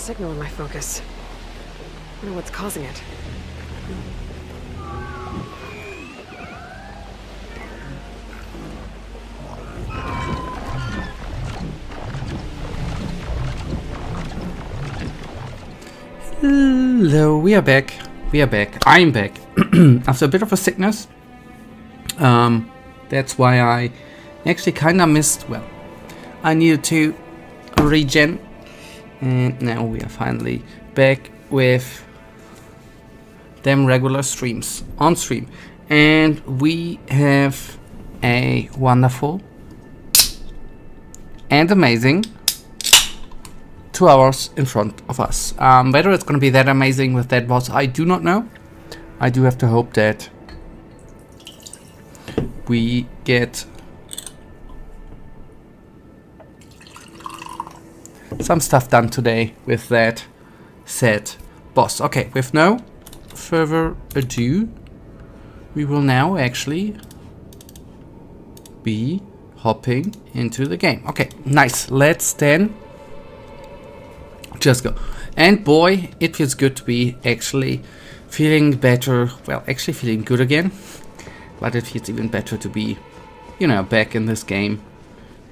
signal in my focus. I wonder what's causing it. Hello, we are back. We are back. I'm back. After a bit of a sickness. That's why I actually kinda missed, well, I needed to regen. And now we are finally back with them regular streams on stream. And we have a wonderful and amazing 2 hours in front of us. Whether it's going to be that amazing with that boss, I do not know. I do have to hope that we get some stuff done today with that said boss. Okay, with no further ado, we will now actually be hopping into the game. Okay, nice. Let's then just go. And boy, it feels good to be actually feeling better. Well, actually feeling good again. But it feels even better to be, you know, back in this game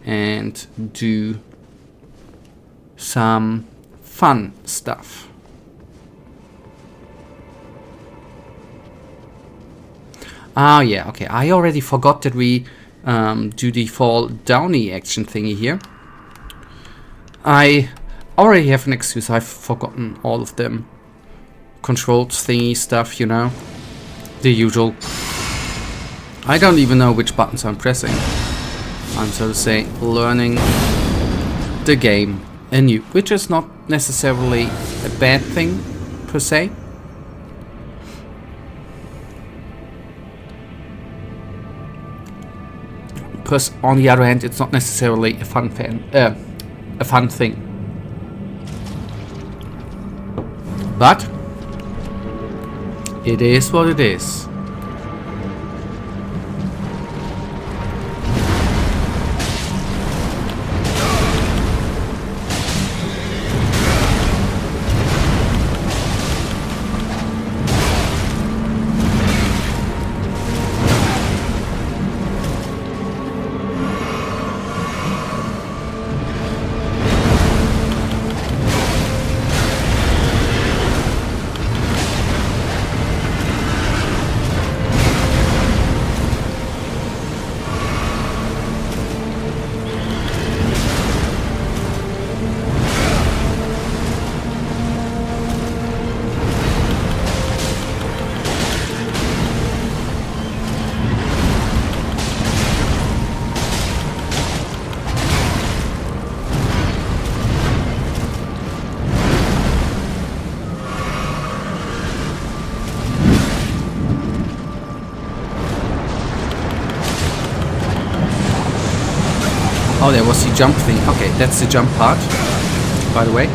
and do some fun stuff. Ah, yeah, okay. I already forgot that we do the fall downy action thingy here. I already have an excuse. I've forgotten all of them. Controlled thingy stuff, you know. The usual. I don't even know which buttons I'm pressing. I'm, so to say, learning the game anew, which is not necessarily a bad thing, per se. Because on the other hand, it's not necessarily a fun thing. But it is what it is. Oh, there was the jump thing. Okay, that's the jump part, by the way.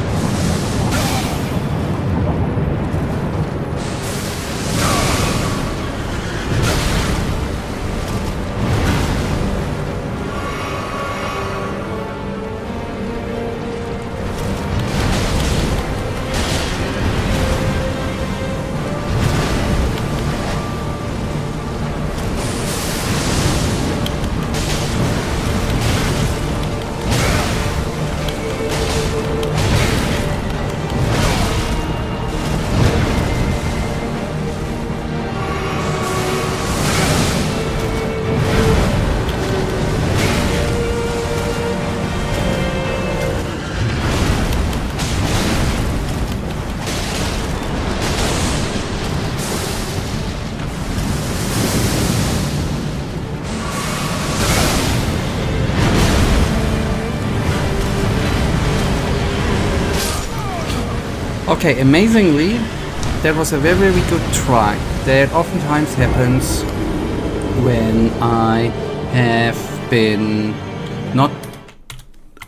Okay, amazingly, that was a very, very good try. That oftentimes happens when I have been not...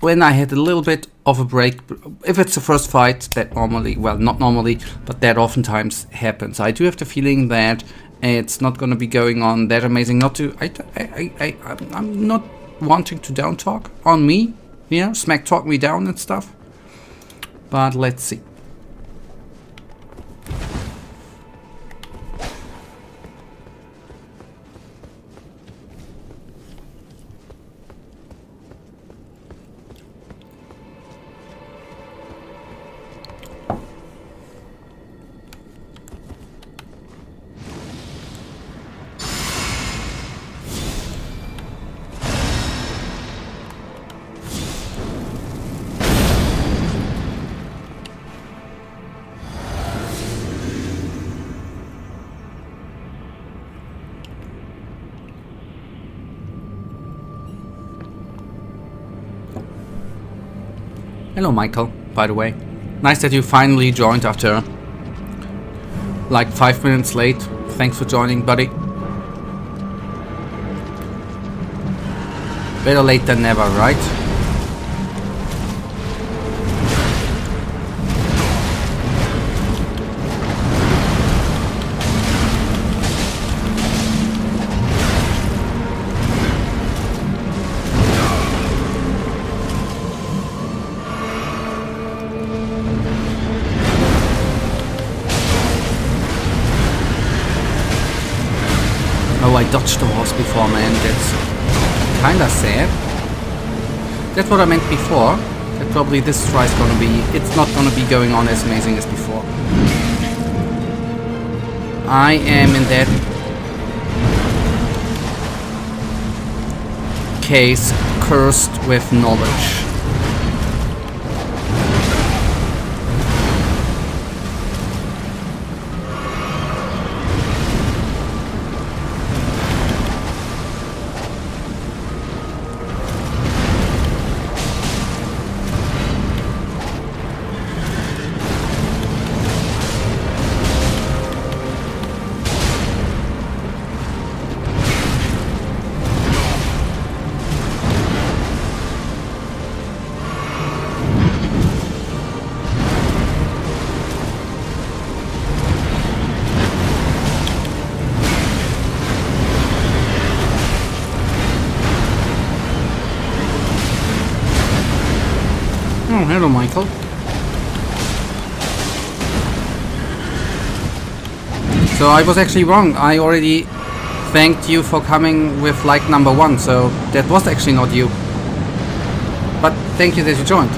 when I had a little bit of a break. If it's the first fight, that normally... well, not normally, but that oftentimes happens. I do have the feeling that it's not going to be going on that amazing. Not to... I'm not wanting to down talk on me, you know, smack talk me down and stuff. But let's see. Hello, Michael, by the way. Nice that you finally joined after like 5 minutes late. Thanks for joining, buddy. Better late than never, right? Oh, I dodged the horse before, man. That's kinda sad. That's what I meant before. That probably this try is gonna be... It's not gonna be going on as amazing as before. I am in that case cursed with knowledge. Oh, hello, Michael. So I was actually wrong. I already thanked you for coming with like number 1, so that was actually not you. But thank you that you joined.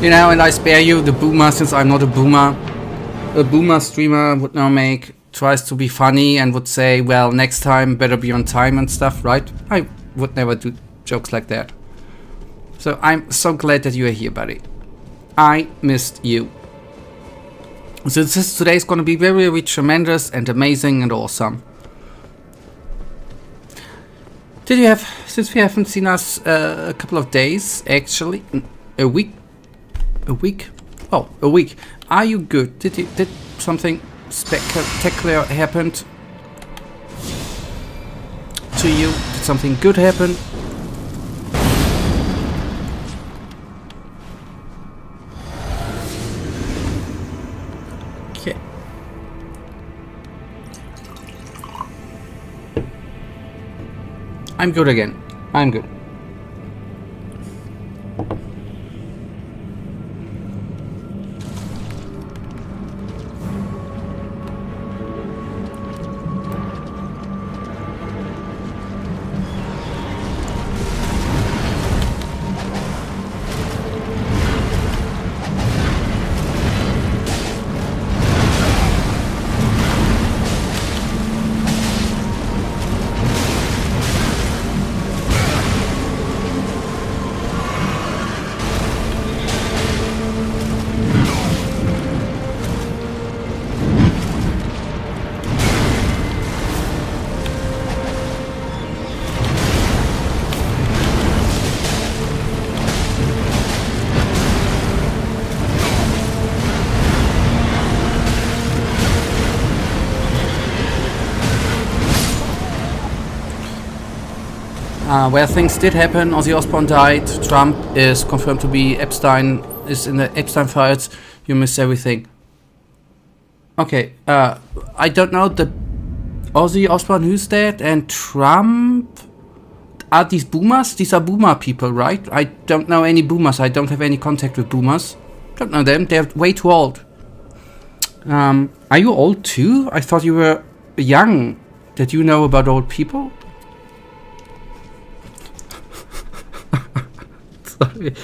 You know, and I spare you the boomer since I'm not a boomer. A boomer streamer would now tries to be funny and would say, well, next time better be on time and stuff, right? I would never do jokes like that. So I'm so glad that you are here, buddy. I missed you. So today is going to be very, very tremendous and amazing and awesome. Did you have, since we haven't seen us a couple of days, actually, a week? A week? Oh, a week. Are you good? Did something spectacular happen to you? Did something good happen? Okay. I'm good again. I'm good. where things did happen. Ozzy Osbourne died. Trump is confirmed to be Epstein. Is in the Epstein files. You missed everything. Okay. I don't know the Ozzy Osbourne who's dead and Trump. Are these boomers? These are boomer people, right? I don't know any boomers. I don't have any contact with boomers. Don't know them. They're way too old. Are you old too? I thought you were young. Did you know about old people? Sorry.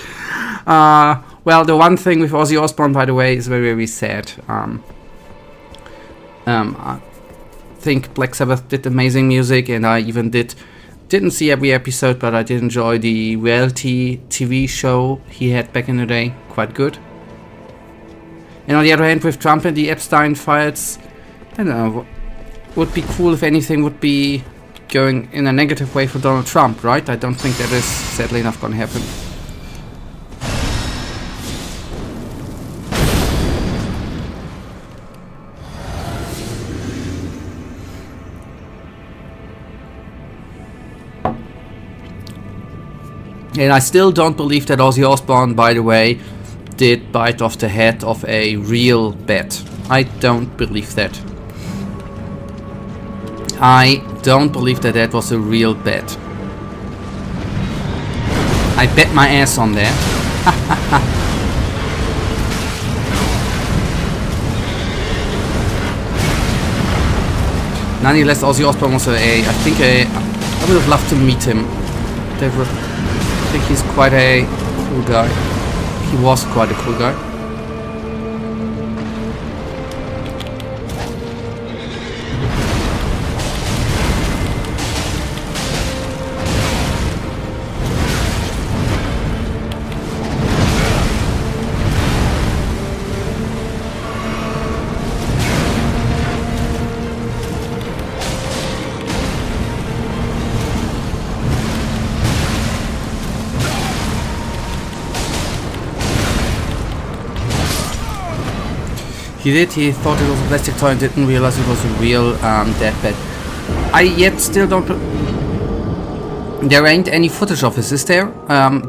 Well, the one thing with Ozzy Osbourne, by the way, is very, very sad. I think Black Sabbath did amazing music, and I even didn't see every episode, but I did enjoy the reality TV show he had back in the day. Quite good. And on the other hand, with Trump and the Epstein files, I don't know, would be cool if anything would be going in a negative way for Donald Trump, right? I don't think that is sadly enough going to happen. And I still don't believe that Ozzy Osbourne, by the way, did bite off the head of a real bat. I don't believe that. I don't believe that that was a real bat. I bet my ass on that. Nonetheless, Ozzy Osbourne was I would have loved to meet him. I think he's quite a cool guy. He was quite a cool guy. He did, he thought it was a plastic toy and didn't realize it was a real deathbed. I yet still don't... There ain't any footage of this, is there?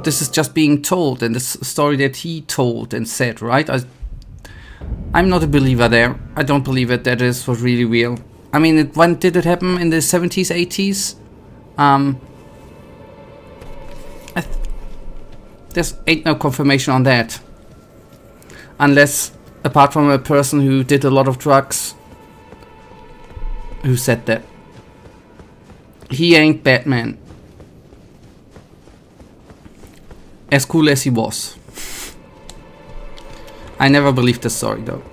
This is just being told, and this story that he told and said, right? I'm not a believer there. I don't believe that is was really real. I mean, when did it happen? In the 70s, 80s? There's ain't no confirmation on that. Unless... apart from a person who did a lot of drugs, who said that. He ain't Batman. As cool as he was. I never believed the story though.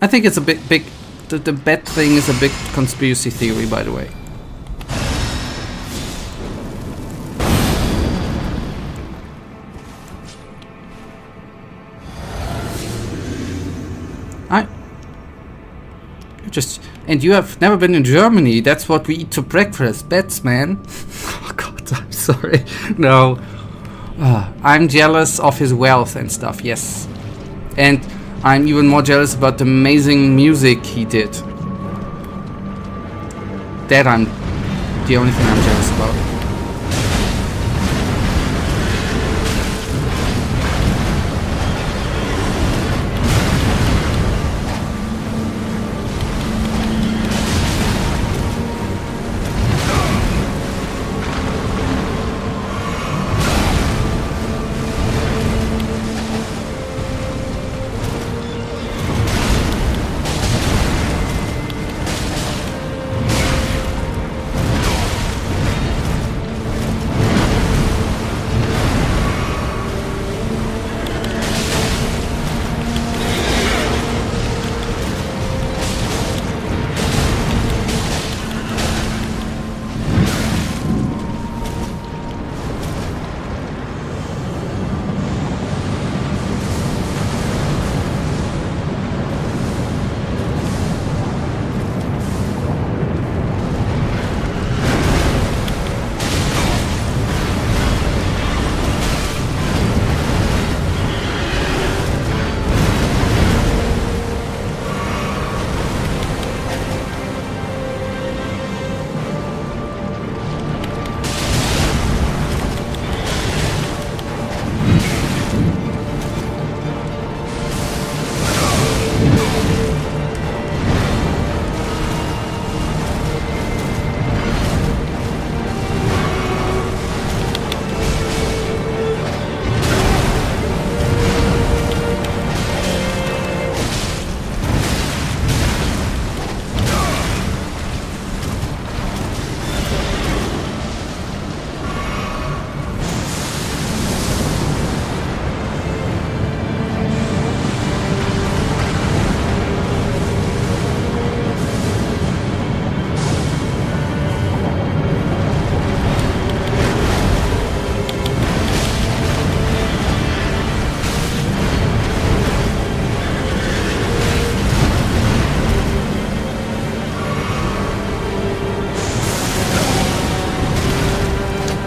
I think it's a big the bat thing is a big conspiracy theory, by the way. And you have never been in Germany. That's what we eat to breakfast. Bats, man. Oh god, I'm sorry. No. I'm jealous of his wealth and stuff, yes. And I'm even more jealous about the amazing music he did. That I'm the only thing I'm jealous about.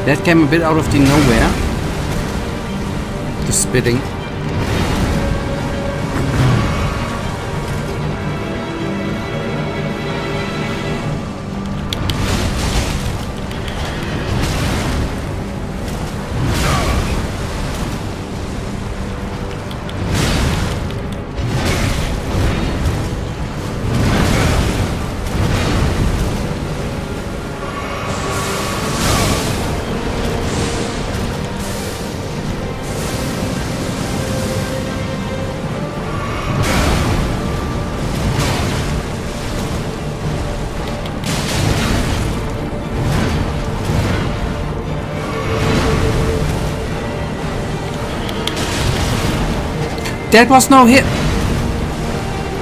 That came a bit out of the nowhere. The spitting. That was no hit.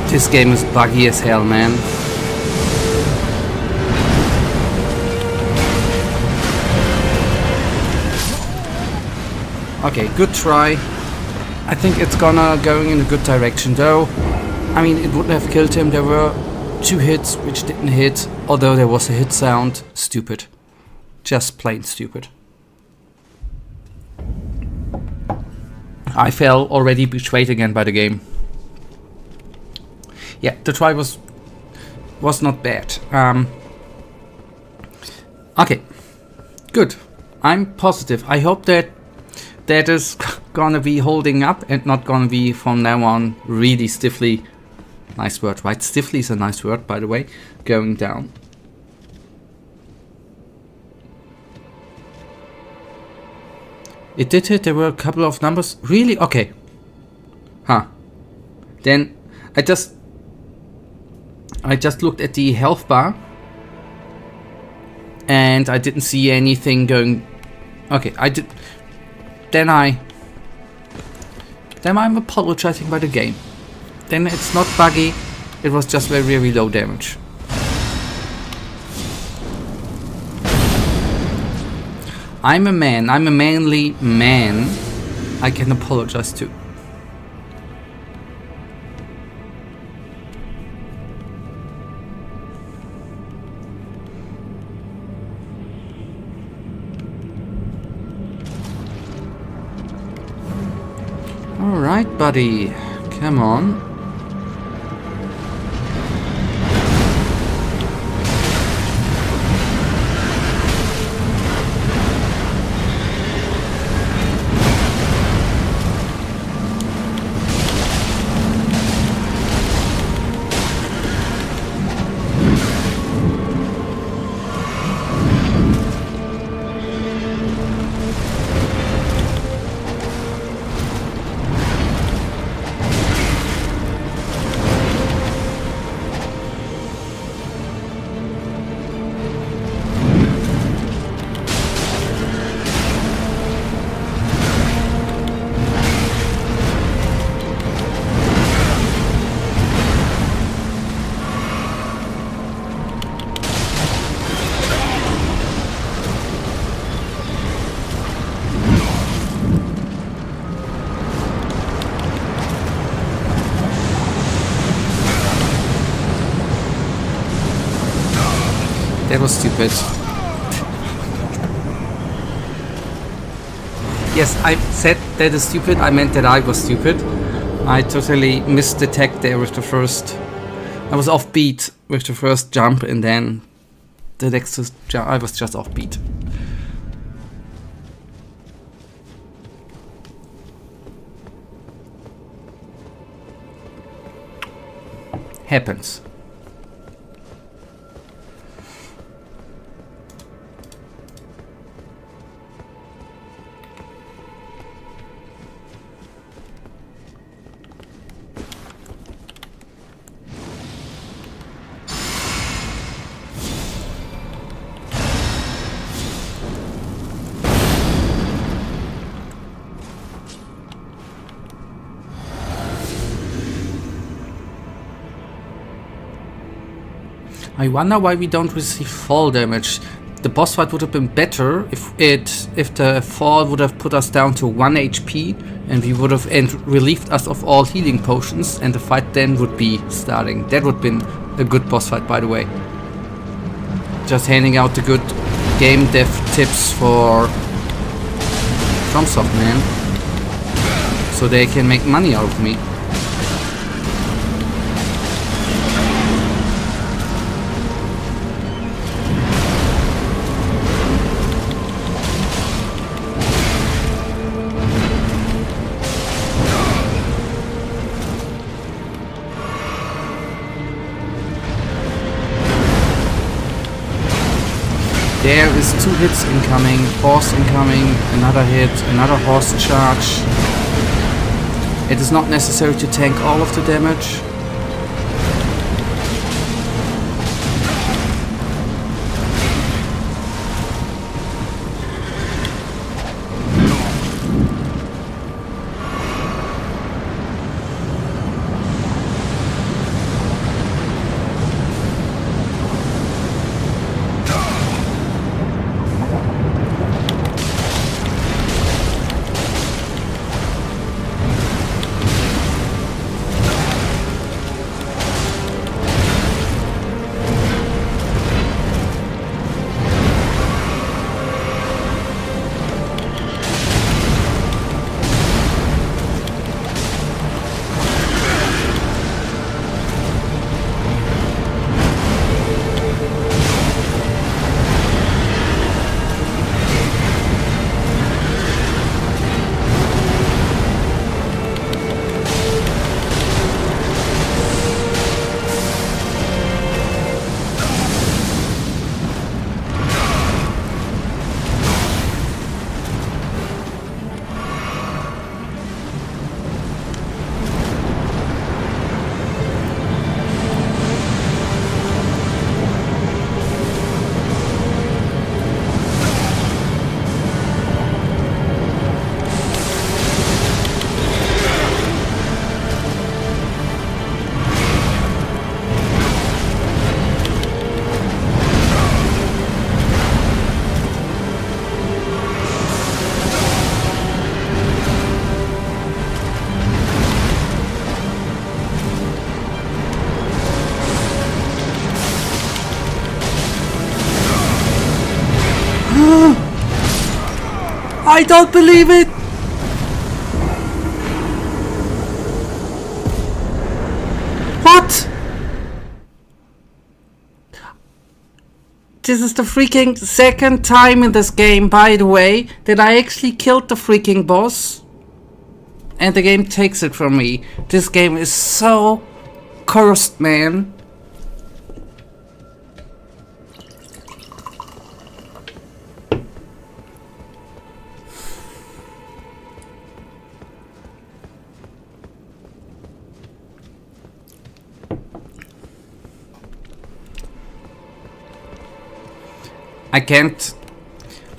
This game is buggy as hell, man. Okay, good try. I think it's gonna going in a good direction though. I mean, it wouldn't have killed him. There were 2 hits which didn't hit, although there was a hit sound. Stupid. Just plain stupid. I felt already betrayed again by the game. Yeah, the try was not bad. Okay, good. I'm positive. I hope that is gonna be holding up and not gonna be from now on really stiffly. Nice word, right? Stiffly is a nice word, by the way. Going down. It did hit, there were a couple of numbers. Really? Okay. Huh. Then I just looked at the health bar and I didn't see anything going. Okay, I did. Then I'm apologizing by the game. Then it's not buggy, it was just very, very low damage. I'm a man, I'm a manly man. I can apologize too. Alright, buddy. Come on. That was stupid. Yes, I said that is stupid. I meant that I was stupid. I totally missed the tech there with the first. I was offbeat with the first jump, and then the next jump I was just offbeat. Happens. I wonder why we don't receive fall damage. The boss fight would have been better if the fall would have put us down to 1 HP and we would have relieved us of all healing potions, and the fight then would be starting. That would have been a good boss fight, by the way. Just handing out the good game dev tips for FromSoft, man. So they can make money out of me. There is 2 hits incoming, horse incoming, another hit, another horse charge. It is not necessary to tank all of the damage. I don't believe it! What? This is the freaking second time in this game, by the way, that I actually killed the freaking boss. And the game takes it from me. This game is so cursed, man.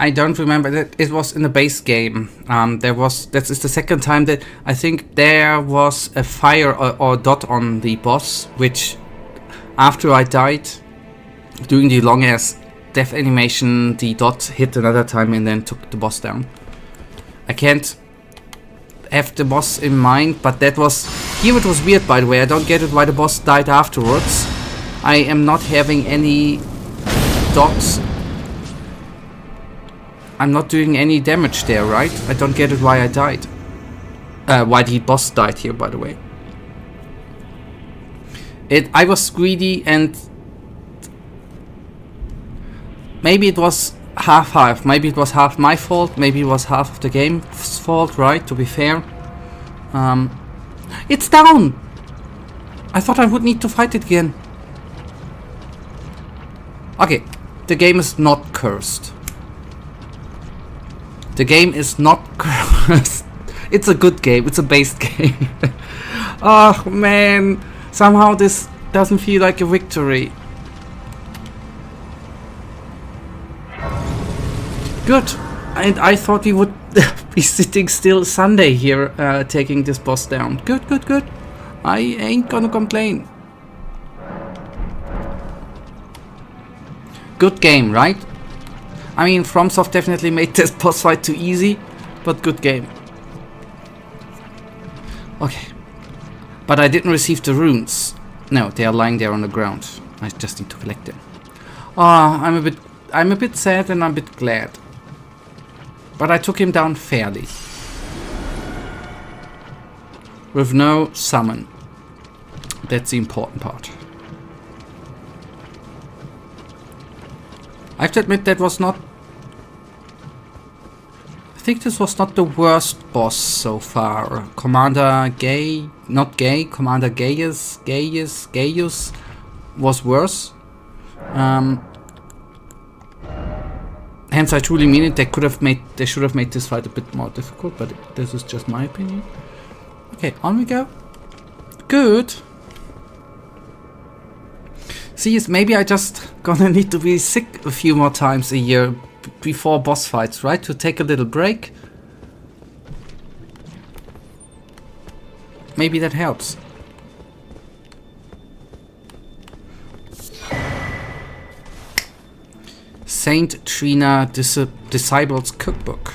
I don't remember that it was in the base game. That is the second time that I think there was a fire or dot on the boss, which after I died doing the long ass death animation, the dot hit another time and then took the boss down. I can't have the boss in mind, but that was here. It was weird, by the way. I don't get it why the boss died afterwards. I am not having any dots. I'm not doing any damage there, right? I don't get it why I died. Why the boss died here, by the way. I was greedy and maybe it was half-half. Maybe it was half my fault, maybe it was half of the game's fault, right? To be fair. It's down! I thought I would need to fight it again. Okay, the game is not cursed. The game is not cursed. It's a good game. It's a based game. Oh man, somehow this doesn't feel like a victory. Good. And I thought we would be sitting still Sunday here, taking this boss down. Good, good, good. I ain't gonna complain. Good game, right? I mean, FromSoft definitely made this boss fight too easy, but good game. Okay. But I didn't receive the runes. No, they are lying there on the ground. I just need to collect them. Ah, I'm a bit I'm a bit sad and I'm a bit glad. But I took him down fairly. With no summon. That's the important part. I have to admit that was not... I think this was not the worst boss so far. Commander Gay... Not Gay, Commander Gaius was worse. Hence I truly mean it, they should have made this fight a bit more difficult, but this is just my opinion. Okay, on we go. Good. See, maybe I just gonna need to be sick a few more times a year before boss fights, right? To take a little break. Maybe that helps. Saint Trina Disciples Cookbook.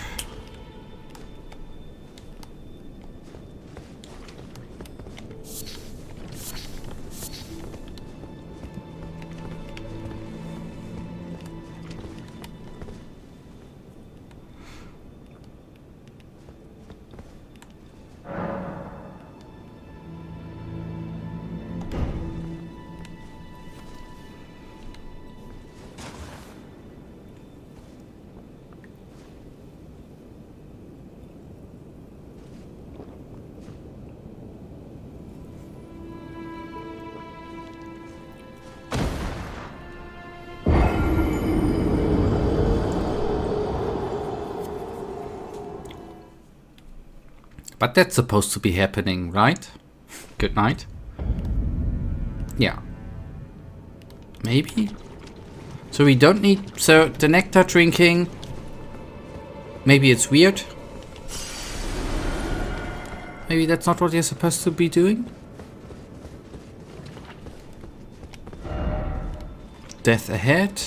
But that's supposed to be happening, right? Good night. Yeah. Maybe? So we don't need... So the nectar drinking... Maybe it's weird. Maybe that's not what you're supposed to be doing? Death ahead.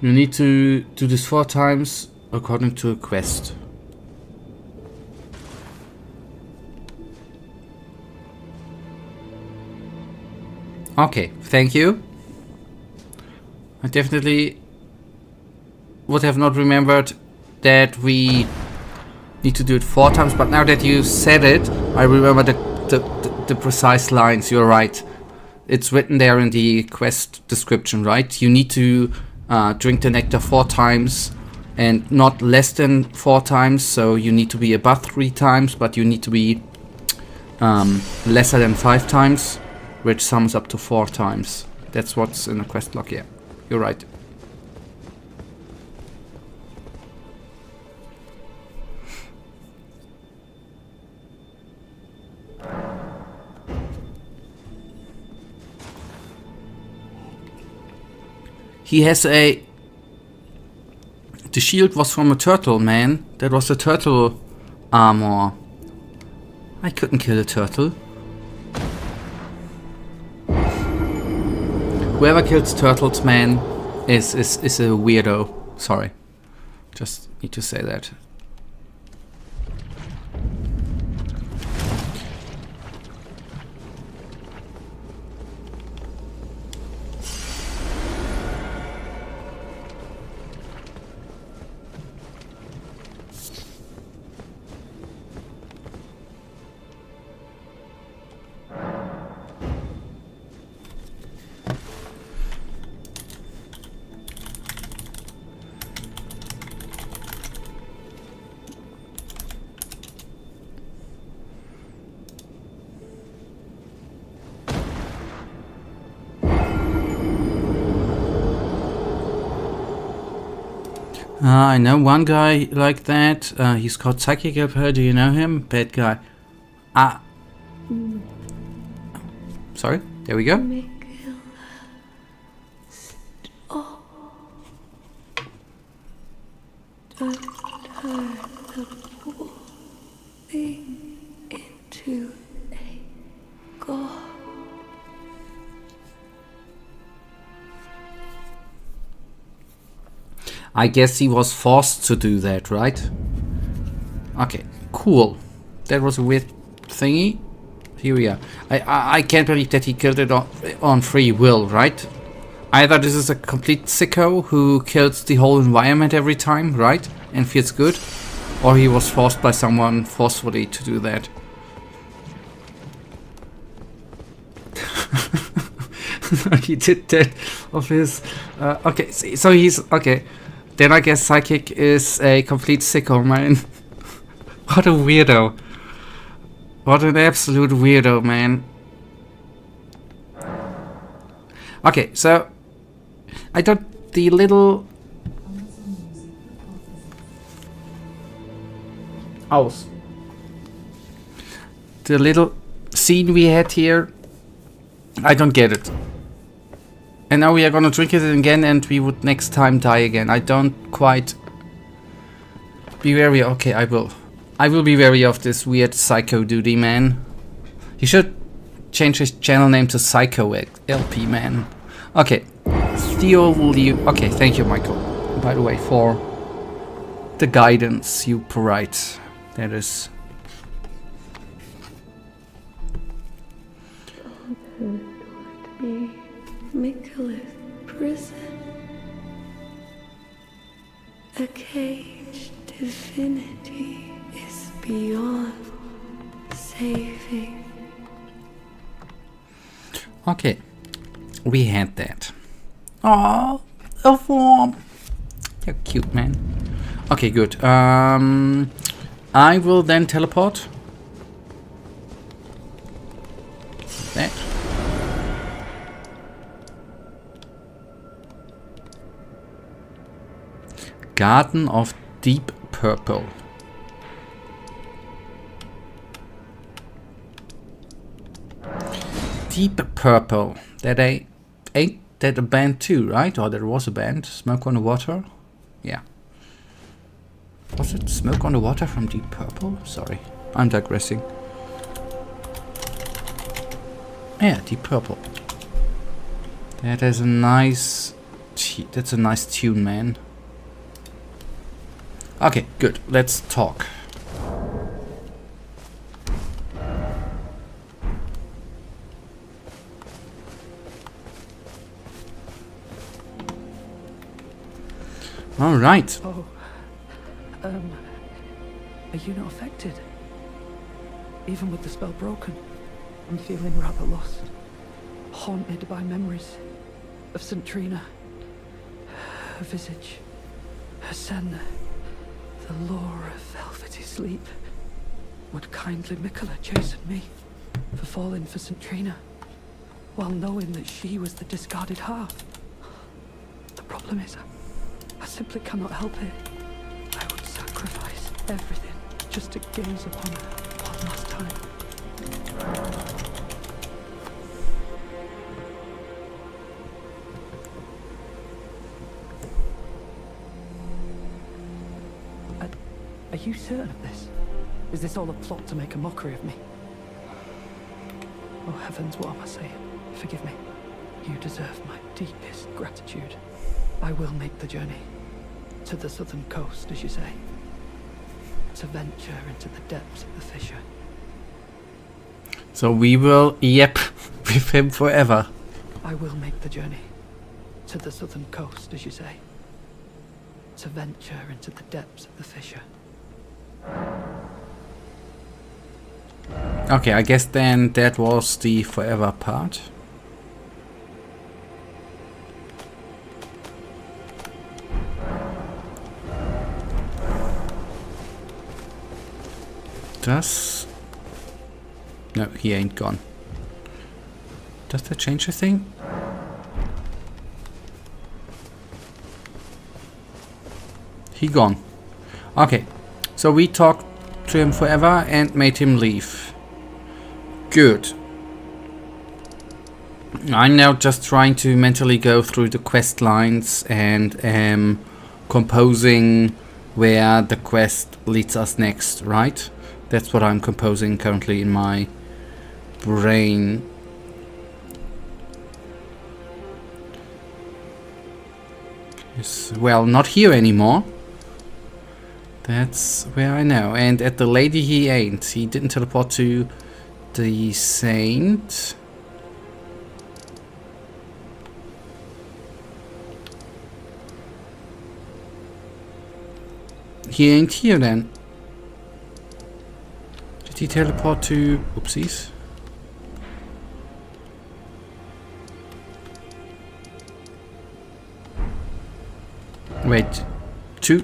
You need to do this 4 times according to a quest. Okay, thank you. I definitely would have not remembered that we need to do it 4 times, but now that you said it, I remember the precise lines. You're right. It's written there in the quest description, right? You need to drink the nectar 4 times and not less than 4 times, so you need to be above 3 times, but you need to be lesser than 5 times, which sums up to 4 times. That's what's in the quest log, yeah. You're right. He has a... The shield was from a turtle, man. That was a turtle armor. I couldn't kill a turtle. Whoever kills turtles, man, is a weirdo. Sorry. Just need to say that. I know one guy like that. He's called Psychic Appeal. Do you know him? Bad guy. Sorry. There we go. Into a god. I guess he was forced to do that, right? Okay, Cool. That was a weird thingy. Here we are. I can't believe that he killed it on free will, right? Either this is a complete sicko who kills the whole environment every time, right? And feels good. Or he was forced by someone forcefully to do that. He did that of his... okay, so he's... Okay. Then I guess Psychic is a complete sicko, man. What a weirdo. What an absolute weirdo, man. Okay, so... I thought the little... Aus. The little scene we had here, I don't get it. And now we are gonna drink it again and we would next time die again. I don't quite... Be wary. Okay, I will. I will be wary of this weird Psycho duty, man. He should change his channel name to Psycho LP, man. Okay. Okay, thank you, Michael. By the way, for the guidance you provide. That is... Mikula's prison. A caged divinity is beyond saving. Okay, we had that. Oh, a form. You're cute, man. Okay, good. I will then teleport. That. Garden of Deep Purple. Deep Purple. Ain't that a band too, right? Or there was a band. Smoke on the Water? Yeah. Was it Smoke on the Water from Deep Purple? Sorry, I'm digressing. Yeah, Deep Purple. That is a nice... That's a nice tune, man. Okay, good. Let's talk. All right. Oh, are you not affected? Even with the spell broken, I'm feeling rather lost. Haunted by memories of St. Trina. Her visage, her sen, the lore of velvety sleep. Would kindly Mikola chasten me for falling for St. Trina, while knowing that she was the discarded half? The problem is, I simply cannot help it. I would sacrifice everything just to gaze upon her one last time. Are you certain of this? Is this all a plot to make a mockery of me? Oh heavens, what am I saying? Forgive me. You deserve my deepest gratitude. I will make the journey to the southern coast, as you say, to venture into the depths of the fissure. So we will, yep, with him forever. I will make the journey to the southern coast, as you say, to venture into the depths of the fissure. Okay, I guess then that was the forever part. No, he ain't gone. Does that change a thing? He gone. Okay, so we talked to him forever and made him leave. Good. I'm now just trying to mentally go through the quest lines and composing where the quest leads us next, right? That's what I'm composing currently in my brain. Well, not here anymore. That's where I know. And at the lady he ain't. He didn't teleport to the saint. He ain't here then. Did he teleport to... Oopsies. Wait. 2.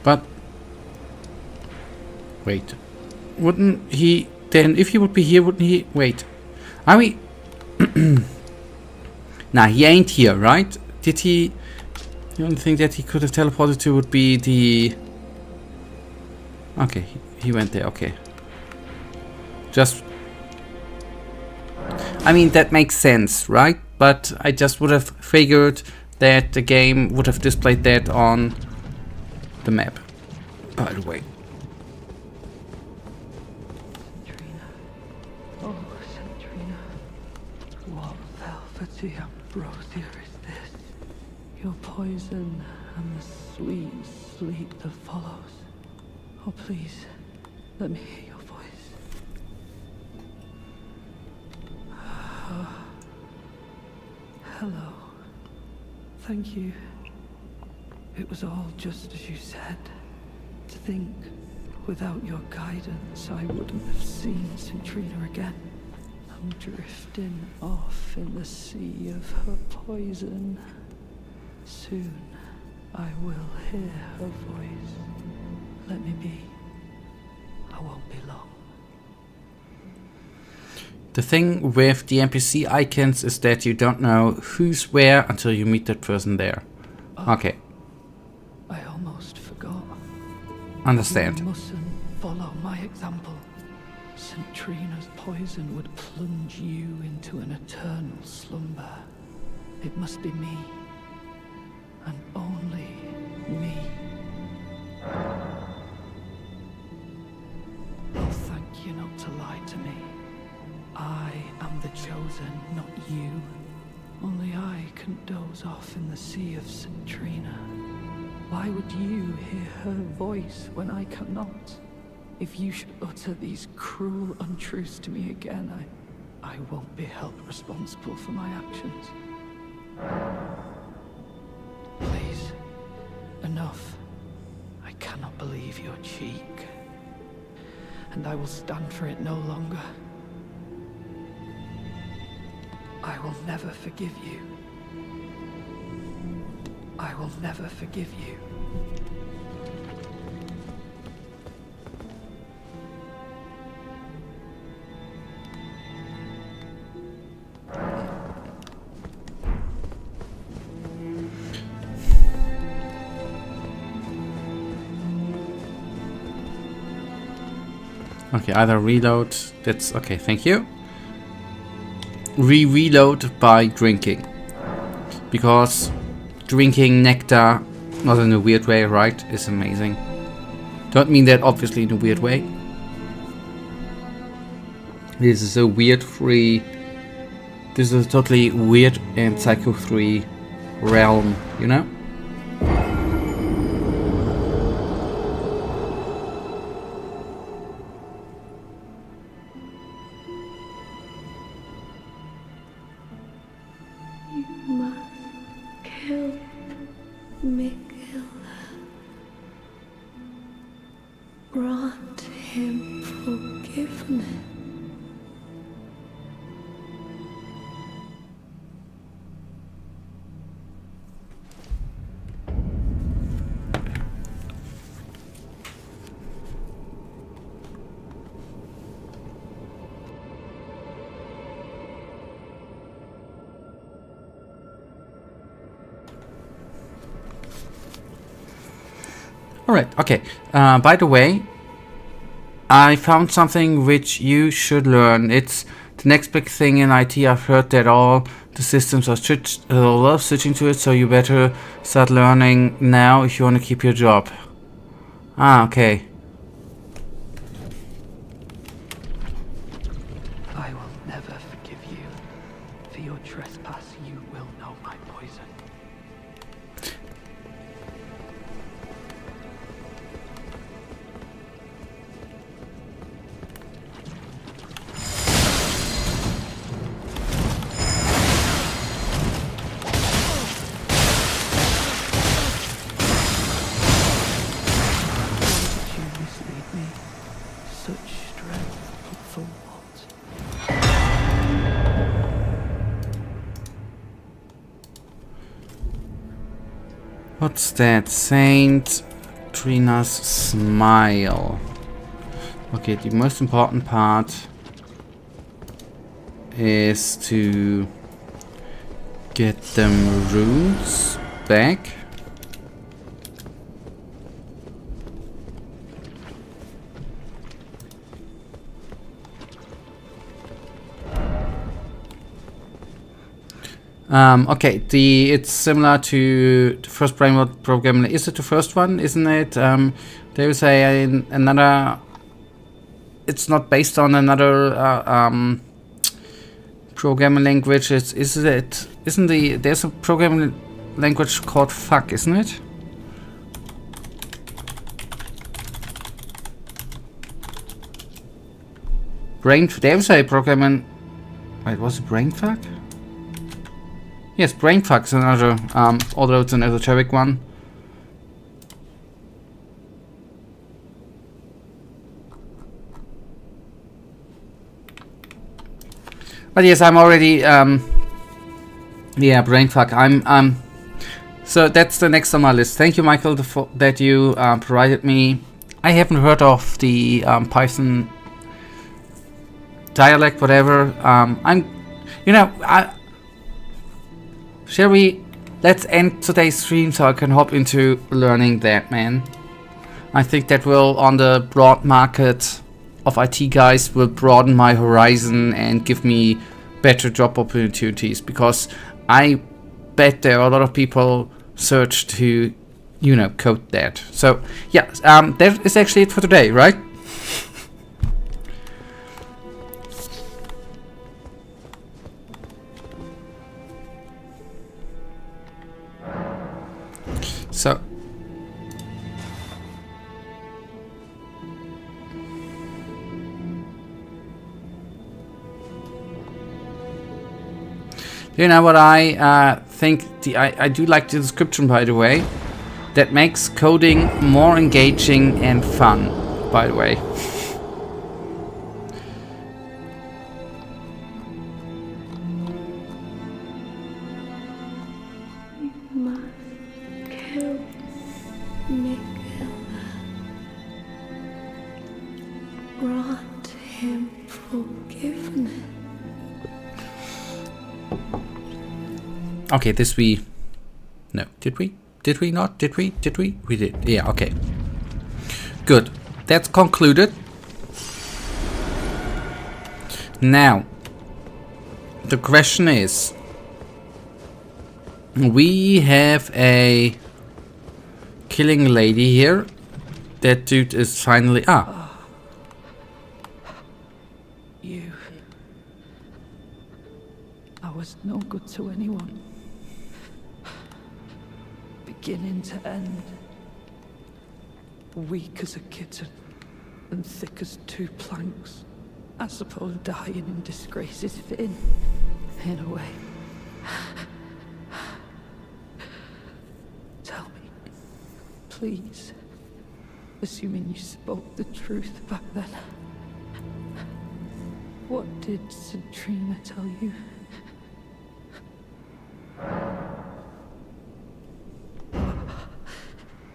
But... Wait. Wouldn't he... Then if he would be here, wouldn't he... Wait. Are we... Nah, he ain't here, right? Did he... The only thing that he could have teleported to would be the... Okay, he went there, okay. Just... I mean, that makes sense, right? But I just would have figured that the game would have displayed that on the map. By the way. Ambrosia is this, your poison and the sweet sleep that follows. Oh please, let me hear your voice. Hello. Thank you. It was all just as you said. To think, without your guidance, I wouldn't have seen Centrina again. I'm drifting off in the sea of her poison. Soon, I will hear her voice. Let me be. I won't be long. The thing with the NPC icons is that you don't know who's where until you meet that person there. Okay. I almost forgot. Understand. You mustn't follow my example. Centrina's poison would plunge you into an eternal slumber. It must be me. And only me. Oh, thank you not to lie to me. I am the chosen, not you. Only I can doze off in the sea of Centrina. Why would you hear her voice when I cannot? If you should utter these cruel untruths to me again, I won't be held responsible for my actions. Please, enough. I cannot believe your cheek. And I will stand for it no longer. I will never forgive you. I will never forgive you. Okay, either reload, that's okay, thank you. Reload by drinking. Because drinking nectar, not in a weird way, right, is amazing. Don't mean that obviously in a weird way. This is a weird free... This is a totally weird and Psycho 3 realm, you know? Grant him forgiveness. Alright, okay. By the way, I found something which you should learn. It's the next big thing in IT. I've heard that all the systems are switching to it, so you better start learning now if you want to keep your job. Ah, okay. I will never forgive you will know my poison. What's that? Saint Trina's smile. Okay, the most important part is to get them runes back. Okay, it's similar to the first Brainword program. Is it the first one? Isn't it? There is another. It's not based on another programming language. Isn't it? There's a programming language called Fuck, isn't it? There's a programming. Wait, was it Brainfuck? Yes, Brainfuck is another, although it's an esoteric one. But yes, I'm already, yeah, Brainfuck. So that's the next on my list. Thank you, Michael, that you provided me. I haven't heard of the Python dialect, whatever. Let's end today's stream so I can hop into learning that, man. I think that will, on the broad market of IT guys, will broaden my horizon and give me better job opportunities, because I bet there are a lot of people search to, code that. So, yeah, that is actually it for today, right? So, you know what I think? I do like the description, by the way. That makes coding more engaging and fun, by the way. Grant him forgiveness. Okay, no, did we? Did we not? Did we? Did we? We did. Yeah, okay. Good. That's concluded. Now, the question is, we have a killing lady here. That dude is finally... You. I was no good to anyone. Beginning to end. Weak as a kitten and thick as two planks. I suppose dying in disgrace is fitting, in a way. Tell me, please, assuming you spoke the truth back then, what did Centrina tell you?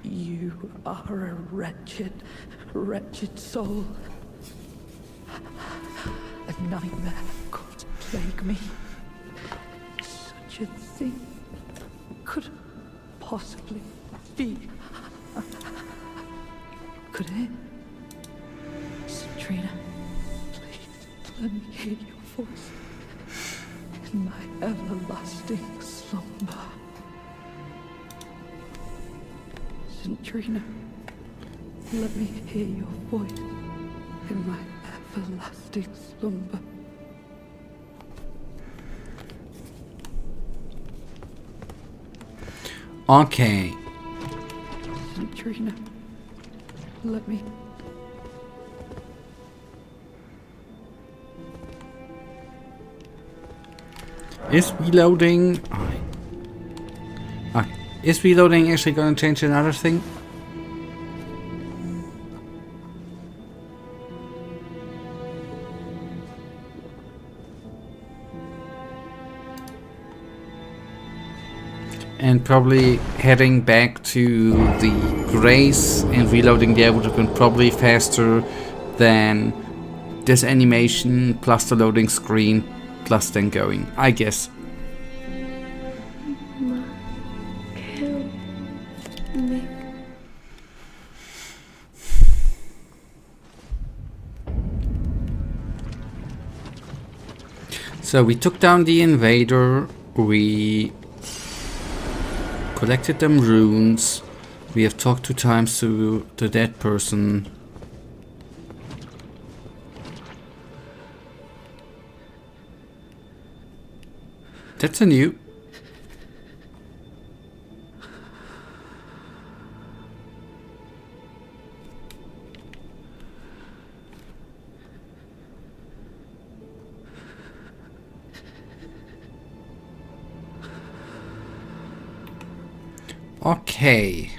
You are a wretched, wretched soul. A nightmare could plague me. Such a thing could possibly be. Could it? Centrina, please let me hear your voice in my everlasting slumber. Centrina, let me hear your voice in my everlasting slumber. Okay. St. Trina, let me... Is reloading... Okay. Is reloading actually going to change another thing? And probably heading back to the grace and reloading there would have been probably faster than this animation plus the loading screen plus then going, I guess. Kill me. So we took down the invader, we collected them runes, we have talked 2 times to the dead person. That's a new. Okay.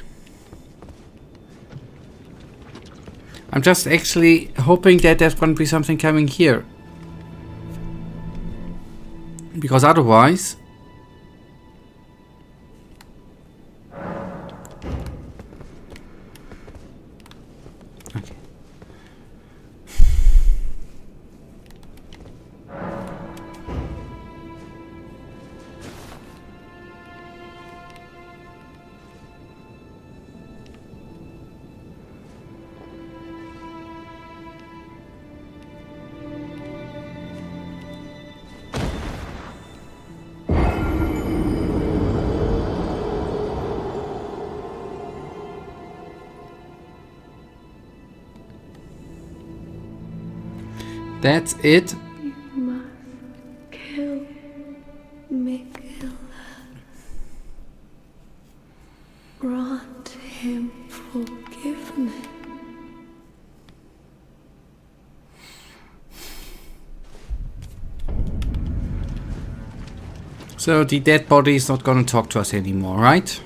I'm just actually hoping that there's going to be something coming here. Because otherwise... Okay. That's it. You must kill me. Grant him forgiveness. So the dead body is not going to talk to us anymore, right?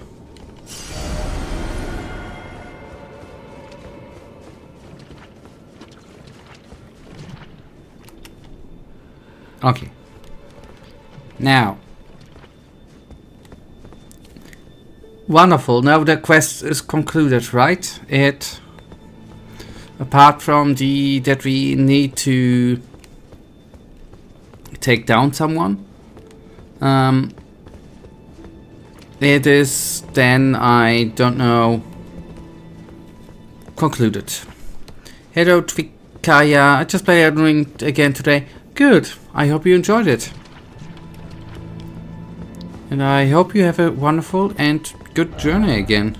Okay. Now. Wonderful. Now the quest is concluded, right? It... Apart from the... that we need to... take down someone. It is then, I don't know... concluded. Hello Tvikaya. I just played Elden Ring again today. Good. I hope you enjoyed it. And I hope you have a wonderful and good journey again.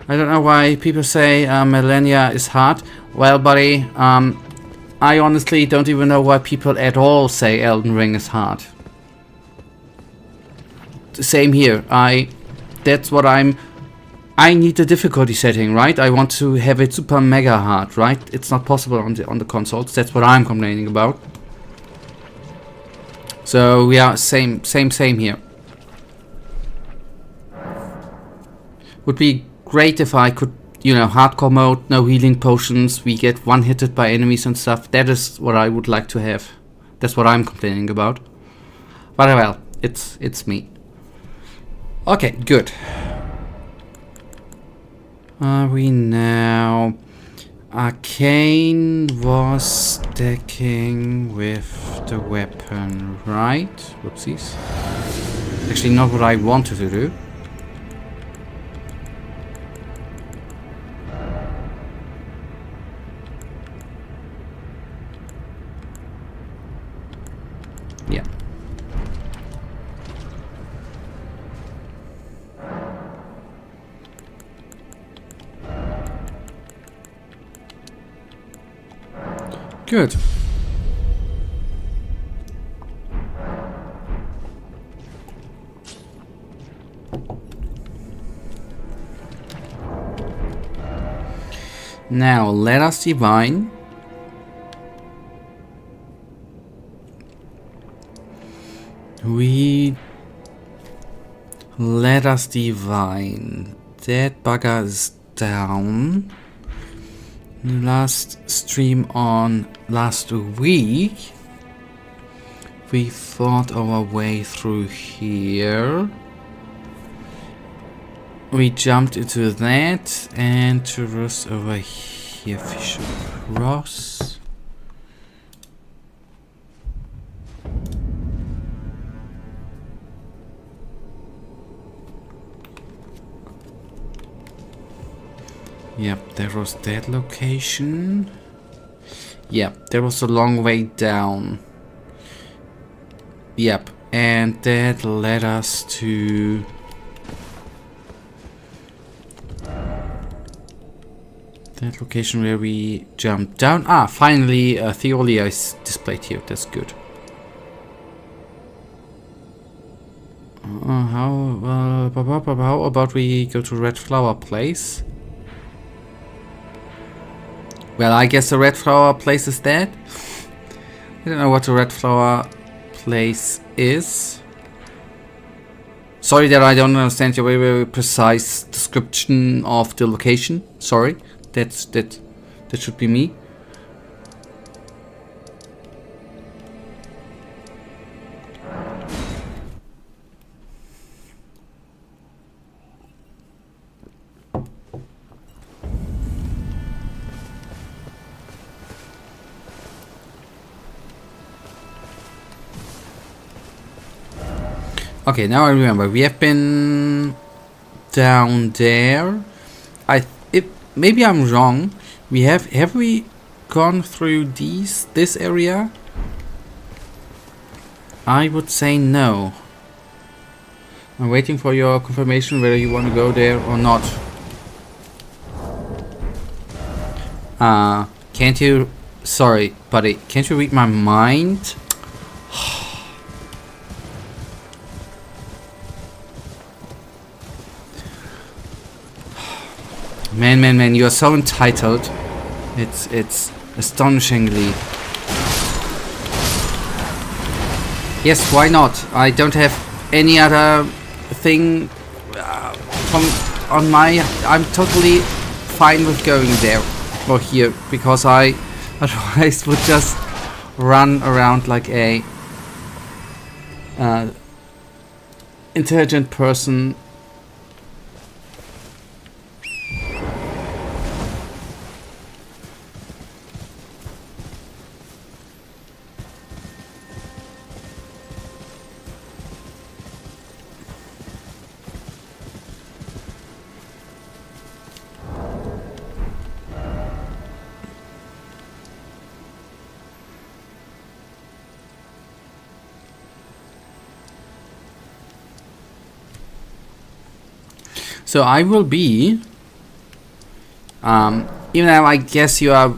I don't know why people say Millennia is hard. Well, buddy, I honestly don't even know why people at all say Elden Ring is hard. Same here. That's what I need the difficulty setting, right? I want to have it super mega hard, right? It's not possible on the consoles. That's what I'm complaining about. So yeah, same here. Would be great if I could, you know, hardcore mode, no healing potions, we get one-hitted by enemies and stuff. That is what I would like to have. That's what I'm complaining about. But well, it's me. Okay, good. Are we now... Arcane was stacking with the weapon, right? Whoopsies. Actually not what I wanted to do. Yeah. Good. Now, let us divine. Let us divine. That bugger is down. Last stream on last week, we fought our way through here. We jumped into that and traversed over here. Fish across. Yep, there was that location. Yep, there was a long way down. Yep, and that led us to that location where we jumped down. Ah, finally, Theolia is displayed here. That's good. How about we go to Red Flower Place? Well, I guess the Red Flower Place is dead. I don't know what the Red Flower Place is. Sorry that I don't understand your very precise description of the location. Sorry, that should be me. Okay, now I remember. We have been down there. Maybe I'm wrong. Have we gone through this area? I would say no. I'm waiting for your confirmation whether you want to go there or not. Can't you? Sorry, buddy. Can't you read my mind? Man, you are so entitled. It's astonishingly. Yes, why not? I don't have any other thing I'm totally fine with going there or here because I otherwise would just run around like a intelligent person. So I will be, even though I guess you are,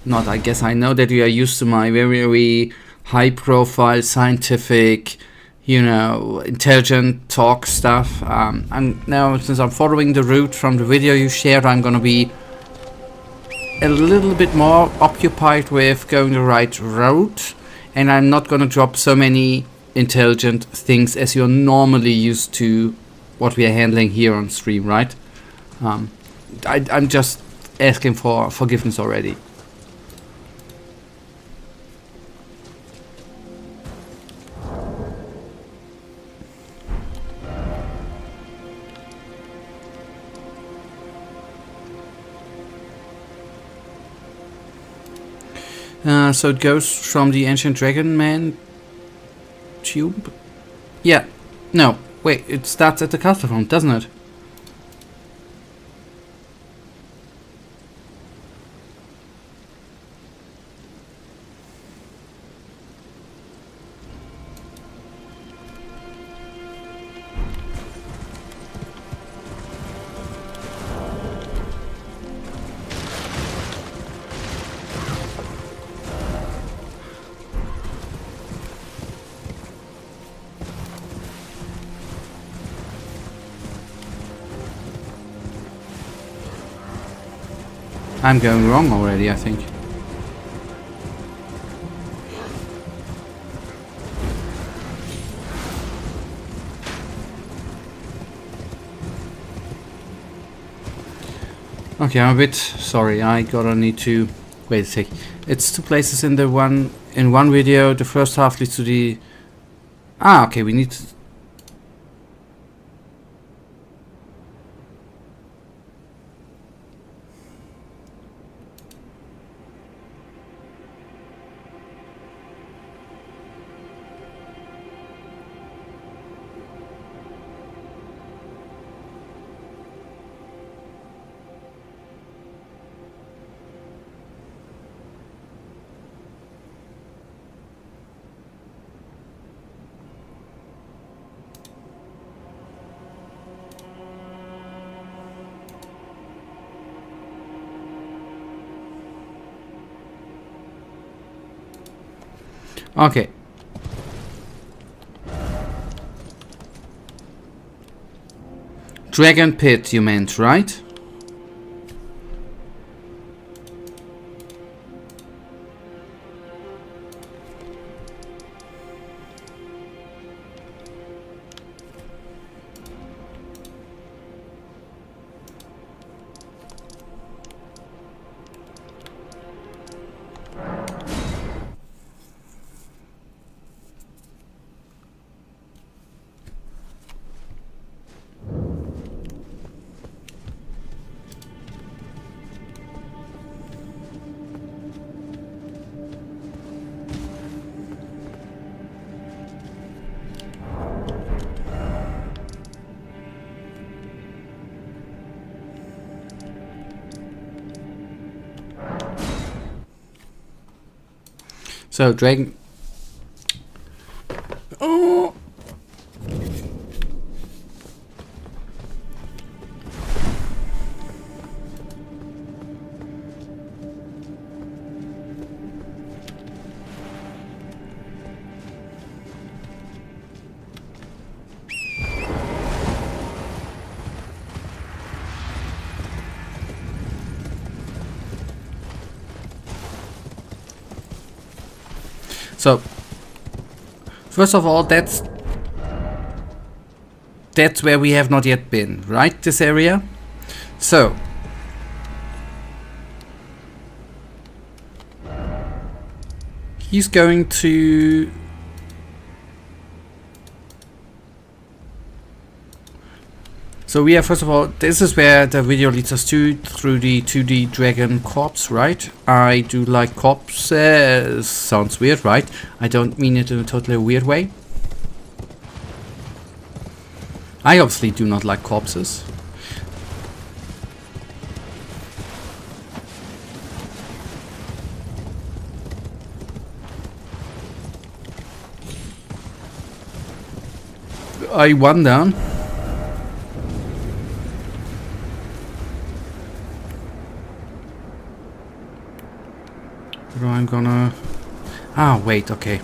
not I guess, I know that you are used to my very high profile, scientific, intelligent talk stuff. And now since I'm following the route from the video you shared, I'm gonna be a little bit more occupied with going the right route. And I'm not gonna drop so many intelligent things as you're normally used to what we are handling here on stream, right? I'm just asking for forgiveness already. So it goes from the Ancient Dragon Man tube? Yeah, no. Wait, it starts at the castle front, doesn't it? I'm going wrong already, I think. Okay, I'm a bit sorry. I gotta need to wait a sec. It's 2 places in one video. The first half leads to the okay, we need to okay. Dragon Pit, you meant, right? So, dragon... Oh! So, first of all, that's where we have not yet been, right? This area. So, he's going to... So we are, first of all, this is where the video leads us to, through the 2D dragon corpse, right? I do like corpses. Sounds weird, right? I don't mean it in a totally weird way. I obviously do not like corpses. I wonder... I'm gonna... Ah, wait, okay.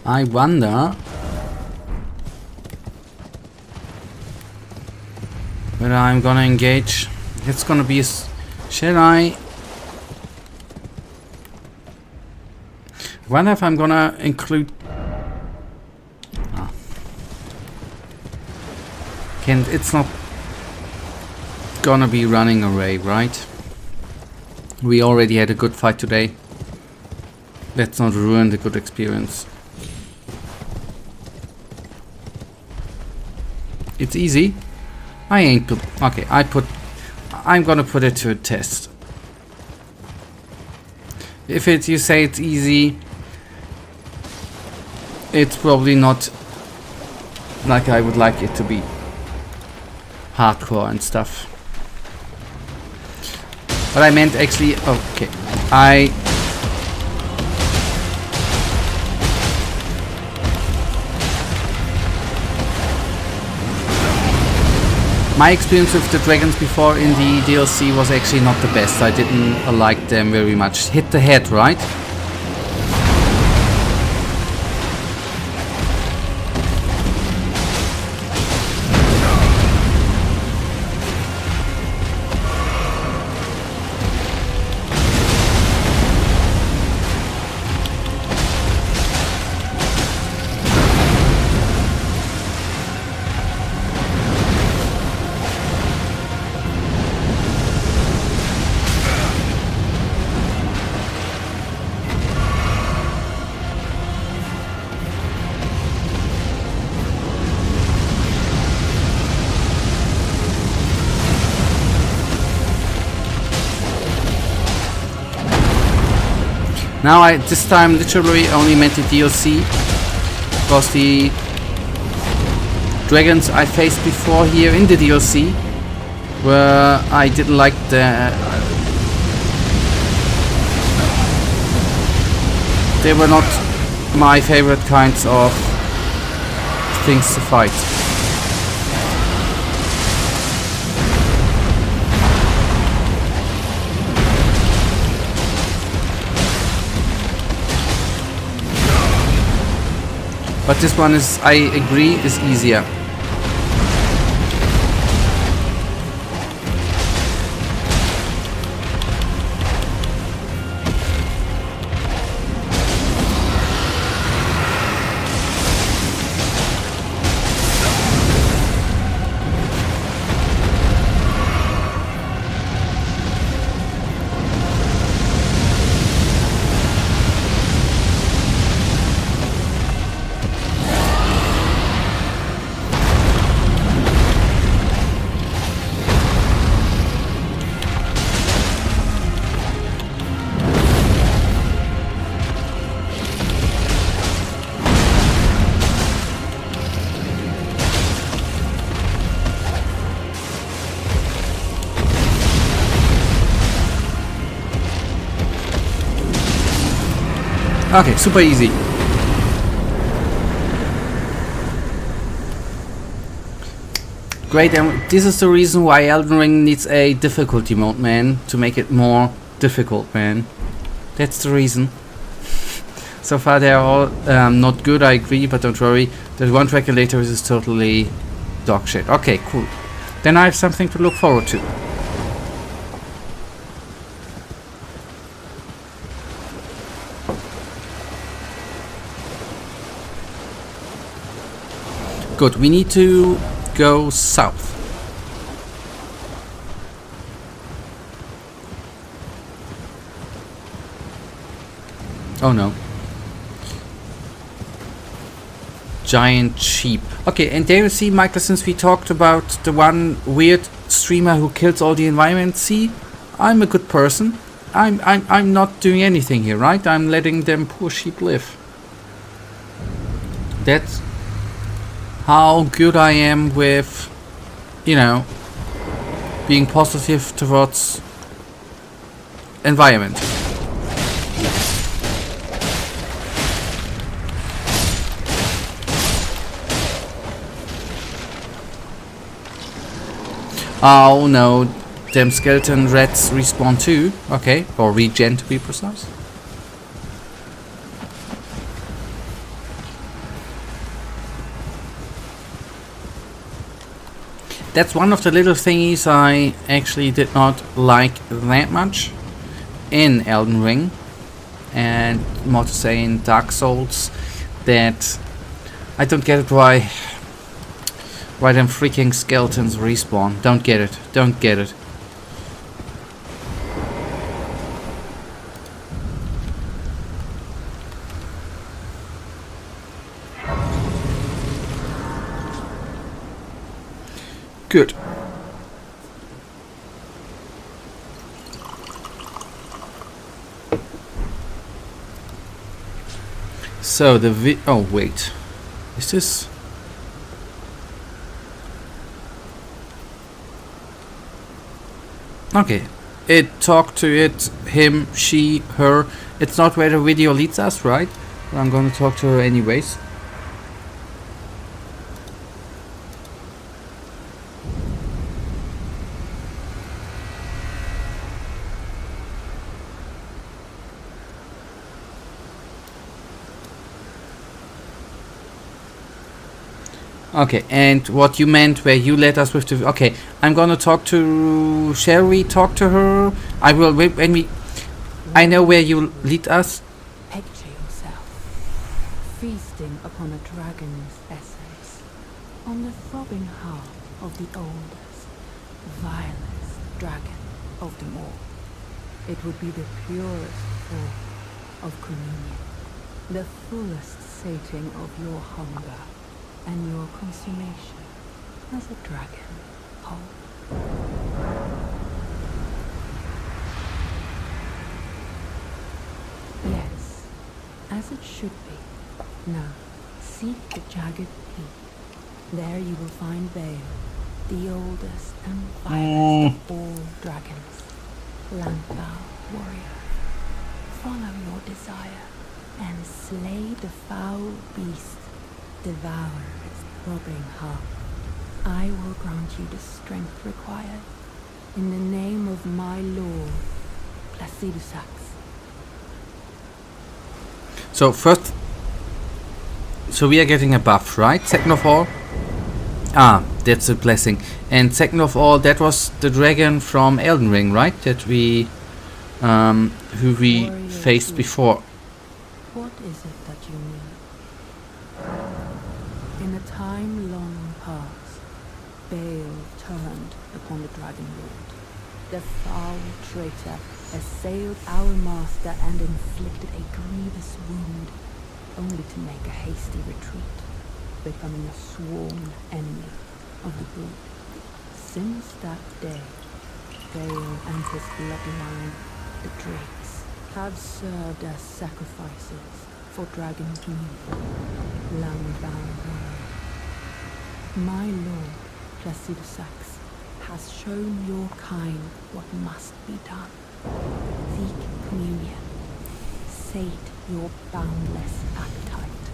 I wonder whether I'm gonna engage. It's gonna be... Shall I? Wonder if I'm gonna include... It's not gonna be running away, right? We already had a good fight today. Let's not ruin the good experience. It's easy. I ain't put... Okay, I'm gonna put it to a test. If you say it's easy, it's probably not like I would like it to be. Hardcore and stuff. But I meant actually, okay, my experience with the dragons before in the DLC was actually not the best. I didn't like them very much. Hit the head, right? Now I this time literally only meant the DLC, because the dragons I faced before here in the DLC where I didn't like they were not my favorite kinds of things to fight. But this one is, I agree, is easier. Okay, super easy. Great, and this is the reason why Elden Ring needs a difficulty mode, man, to make it more difficult, man. That's the reason. So far they're all not good, I agree, but don't worry. The one track later is totally dog shit. Okay, cool. Then I have something to look forward to. Good, we need to go south. Oh no. Giant sheep. Okay, and there you see, Michael, since we talked about the one weird streamer who kills all the environment, see, I'm a good person. I'm not doing anything here, right? I'm letting them poor sheep live. That's how good I am with, you know, being positive towards environment. Oh no, them skeleton rats respawn too. Okay, or regen to be precise. That's one of the little thingies I actually did not like that much in Elden Ring, and more to say in Dark Souls, that I don't get it why them freaking skeletons respawn. Don't get it. Don't get it. Good. So oh wait, is this? Okay, it talked to it, him, she, her. It's not where the video leads us, right? But I'm gonna talk to her anyways. Okay, and what you meant where you led us with the... Okay, I'm gonna talk to... Shall we talk to her? I will, when we... I know where you lead us. Picture yourself feasting upon a dragon's essence, on the throbbing heart of the oldest, vilest dragon of them all. It would be the purest form of communion, the fullest sating of your hunger and your consummation as a dragon whole. Yes, as it should be. Now, seek the jagged peak. There you will find Bale, the oldest and vilest of all dragons. Landbound warrior, follow your desire and slay the foul beast. Devour its throbbing heart. I will grant you the strength required. In the name of my lord, Placidusax. So first... So we are getting a buff, right? Second of all... Ah, that's a blessing. And second of all, that was the dragon from Elden Ring, right? That we... who we Warrior faced two. before. What is it that you need? In a time long past, Bale turned upon the Dragon Lord. The foul traitor assailed our master and inflicted a grievous wound, only to make a hasty retreat, becoming a sworn enemy of the brood. Since that day, Bale and his bloodline, the Drakes, have served as sacrifices for Dragon community, land-bound world. My lord, Placidusax, has shown your kind what must be done. Seek communion. Sate your boundless appetite.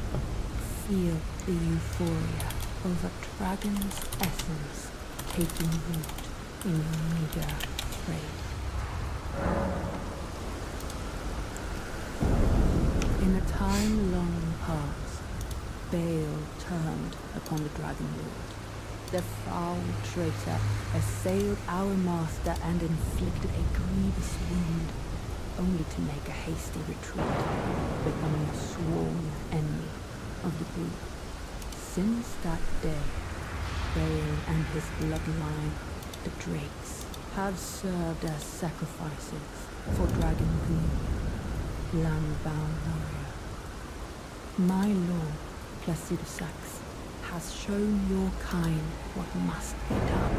Feel the euphoria of a dragon's essence taking root in your meager frame. In a time long past, Bale turned upon the Dragon Lord. The foul traitor assailed our master and inflicted a grievous wound, only to make a hasty retreat, becoming a sworn enemy of the group. Since that day, Bale and his bloodline, the Drakes, have served as sacrifices for Dragon communion, land-bound warrior. My lord, Placidusax, has shown your kind what must be done.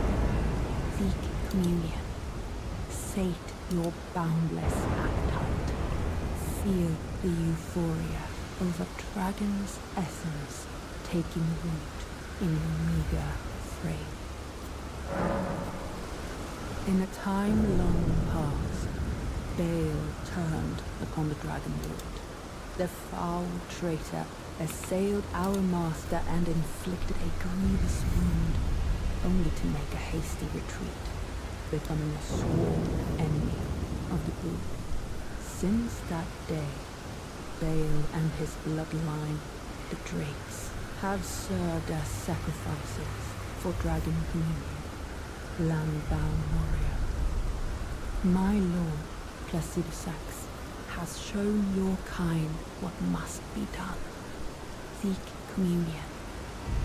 Seek communion. Sate your boundless appetite. Feel the euphoria of a dragon's essence taking root in your meager frame. In a time long past, Bale turned upon the Dragon Lord. The foul traitor assailed our master and inflicted a grievous wound, only to make a hasty retreat, becoming a sworn enemy of the group. Since that day, Bale and his bloodline, the Drakes, have served as sacrifices for Dragon communion, land-bound warrior. My lord, Placidusax, has shown your kind what must be done. Seek communion.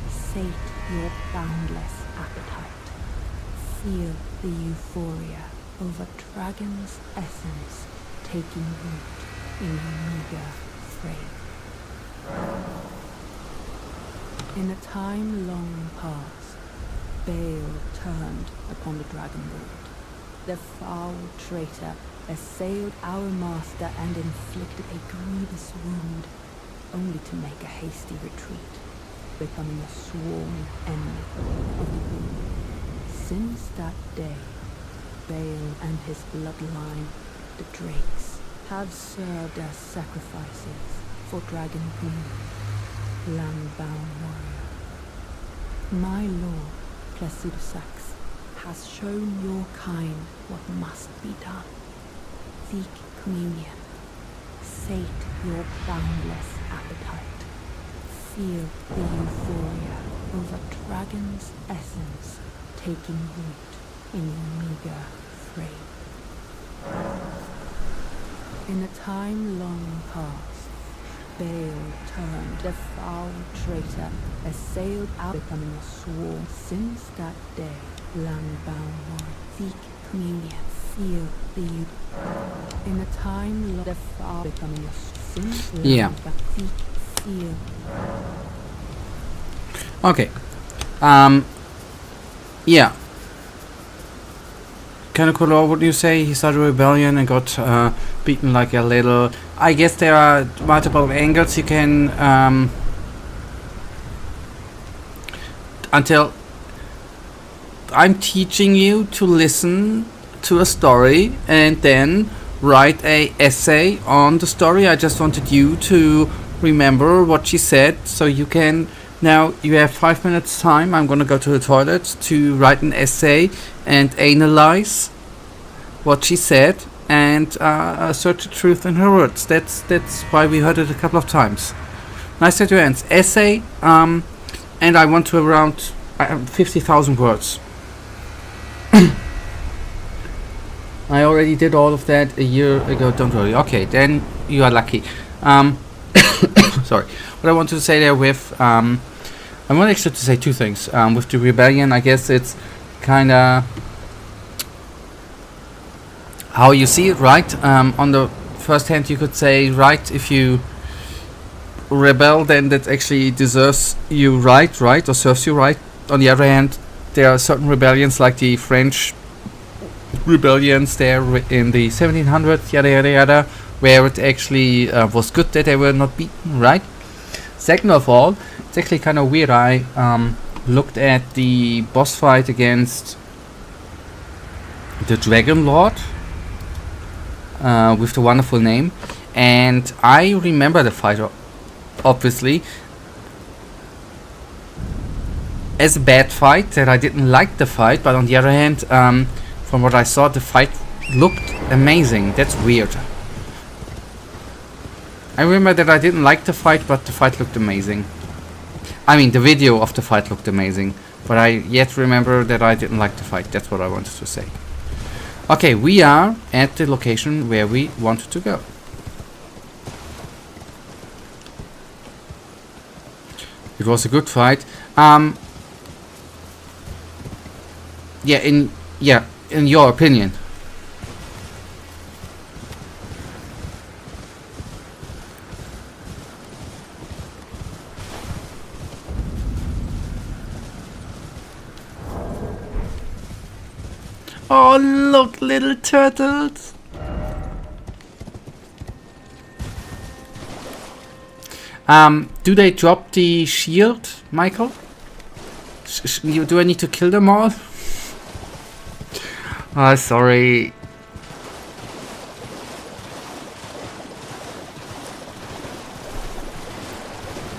Sate your boundless appetite. Feel the euphoria of a dragon's essence taking root in your meager frame. In a time long past, Bale turned upon the Dragon Lord. The foul traitor assailed our master and inflicted a grievous wound, only to make a hasty retreat, becoming a sworn enemy of the Queen. Since that day, Bale and his bloodline, the Drakes, have served as sacrifices for Dragon Queen, land-bound warrior. My lord, Placidusax, has shown your kind what must be done. Seek communion. Sate your boundless appetite. Feel the euphoria of a dragon's essence taking root in your meager frame. In a time long past, Bale turned the foul traitor, assailed out, becoming a sworn. Since that day, land-bound one, seek communion, feel the in a time long, the foul becoming a since Yeah. seek, feel. Okay. Yeah. Kind of cool. What do you say? He started a rebellion and got beaten like a little. I guess there are multiple angles you can until I'm teaching you to listen to a story and then write a essay on the story. I just wanted you to remember what she said, so you can. Now you have 5 minutes time. I'm gonna go to the toilet to write an essay and analyze what she said and search the truth in her words. That's why we heard it a couple of times. Nice at your ends. Essay, and I want to around 50,000 words. I already did all of that a year ago. Don't worry. Okay, then you are lucky. Sorry. What I want to say there with I want actually to say two things. With the rebellion, I guess it's kind of how you see it, right? On the first hand, you could say, right, if you rebel, then that actually deserves you right, or serves you right. On the other hand, there are certain rebellions, like the French rebellions there in the 1700s, yada yada yada, where it actually was good that they were not beaten, right? Second of all, it's actually kind of weird. I looked at the boss fight against the Dragon Lord with the wonderful name, and I remember the fight obviously as a bad fight, that I didn't like the fight, but on the other hand, from what I saw, the fight looked amazing. That's weird. I remember that I didn't like the fight, but the fight looked amazing. I mean, the video of the fight looked amazing, but I yet remember that I didn't like the fight. That's what I wanted to say. Okay, we are at the location where we wanted to go. It was a good fight. In your opinion. Oh, look, little turtles. Do they drop the shield, Michael? Do I need to kill them all? Oh, sorry.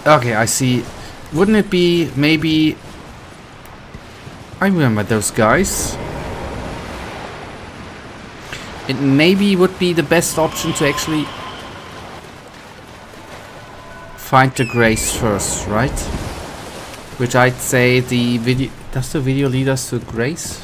Okay, I see. Wouldn't it be maybe... I remember those guys. It maybe would be the best option to actually find the grace first, right? Which I'd say the video... Does the video lead us to grace?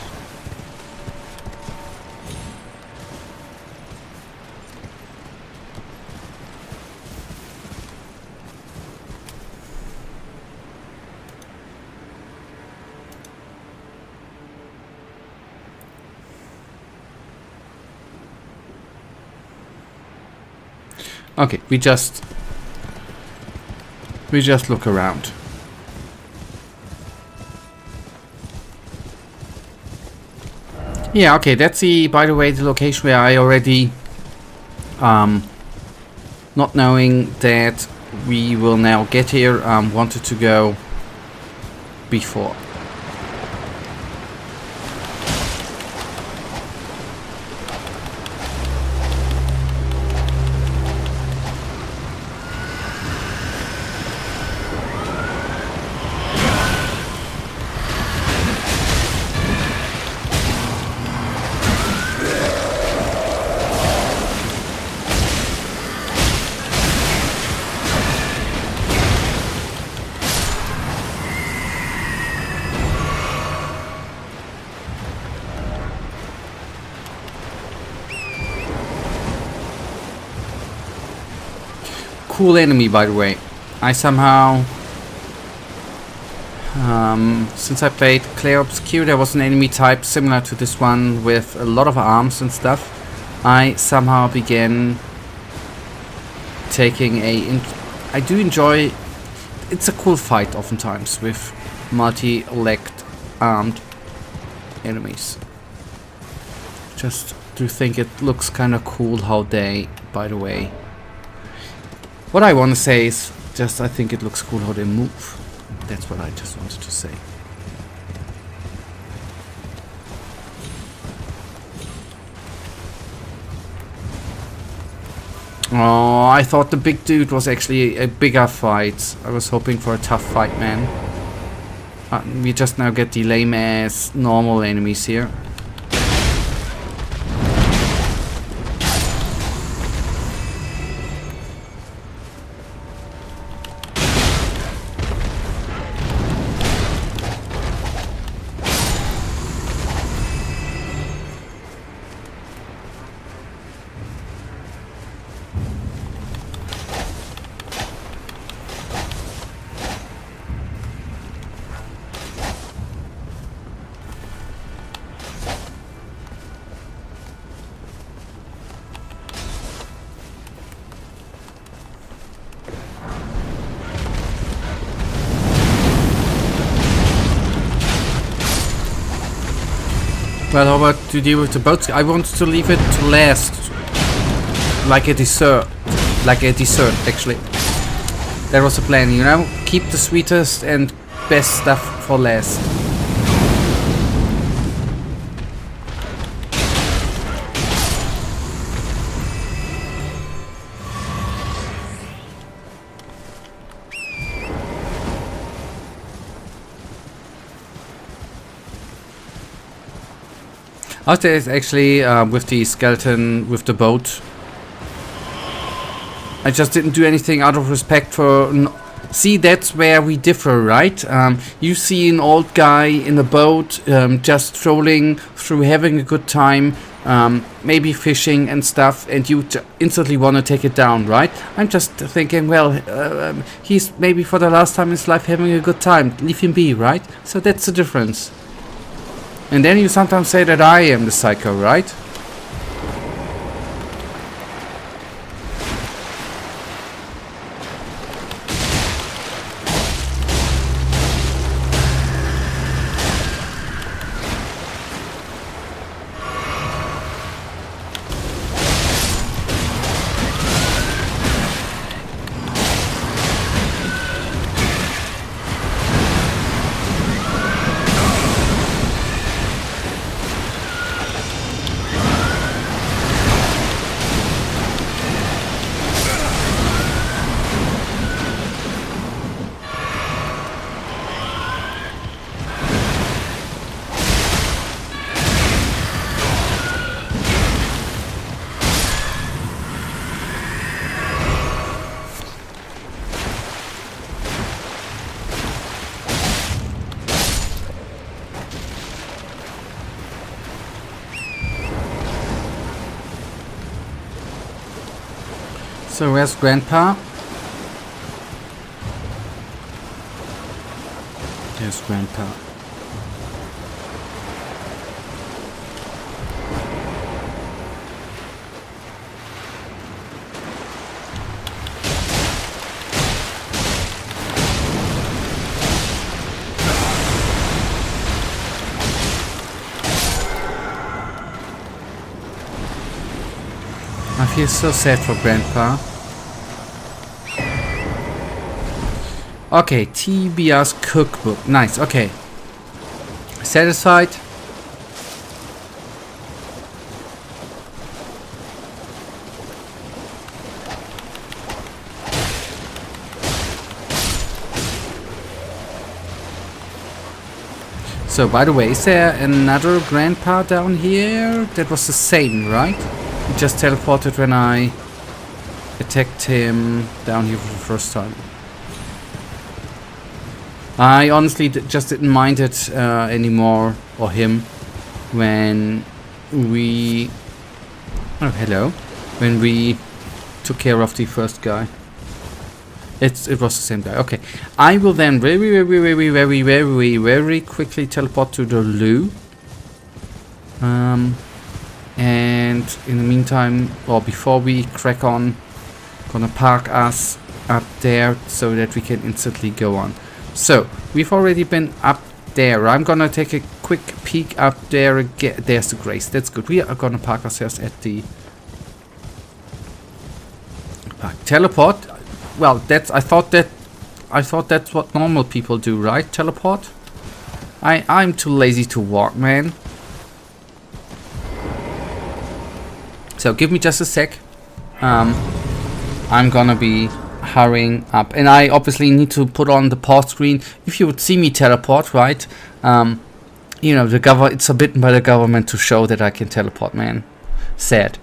Okay, we just look around. Yeah, okay, that's by the way, the location where I already, not knowing that we will now get here. Wanted to go before. Cool enemy, by the way. I somehow, since I played Clair Obscure, there was an enemy type similar to this one with a lot of arms and stuff. I somehow began taking I do enjoy. It's a cool fight oftentimes with multi-legged armed enemies. Just do think it looks kind of cool how they, by the way. What I want to say is just I think it looks cool how they move. That's what I just wanted to say. Oh, I thought the big dude was actually a bigger fight. I was hoping for a tough fight, man. We just now get the lame ass normal enemies here. Well, how about to deal with the boats? I want to leave it to last, like a dessert, actually. That was the plan, you know? Keep the sweetest and best stuff for last. Out there is actually with the skeleton with the boat. I just didn't do anything out of respect for. See, that's where we differ, right? You see an old guy in a boat, just strolling through, having a good time, maybe fishing and stuff, and you instantly want to take it down, right? I'm just thinking, well, he's maybe for the last time in his life having a good time. Leave him be, right? So that's the difference. And then you sometimes say that I am the psycho, right? So where's Grandpa? There's Grandpa. I feel so sad for Grandpa. Okay, TBR's cookbook. Nice, okay. Set aside. So, by the way, is there another grandpa down here? That was the same, right? He just teleported when I attacked him down here for the first time. I honestly just didn't mind it anymore, or him, when we... Oh, hello. When we took care of the first guy. It was the same guy. Okay. I will then very quickly teleport to the loo. And in the meantime, or before we crack on, gonna park us up there so that we can instantly go on. So, we've already been up there. I'm gonna take a quick peek up there again. There's the Grace. That's good. We are gonna park ourselves at the park. Teleport. Well, I thought that's what normal people do, right? Teleport. I'm too lazy to walk, man. So give me just a sec. I'm gonna be hurrying up, and I obviously need to put on the pause screen. If you would see me teleport, right? You know, it's forbidden by the government to show that I can teleport, man. Sad.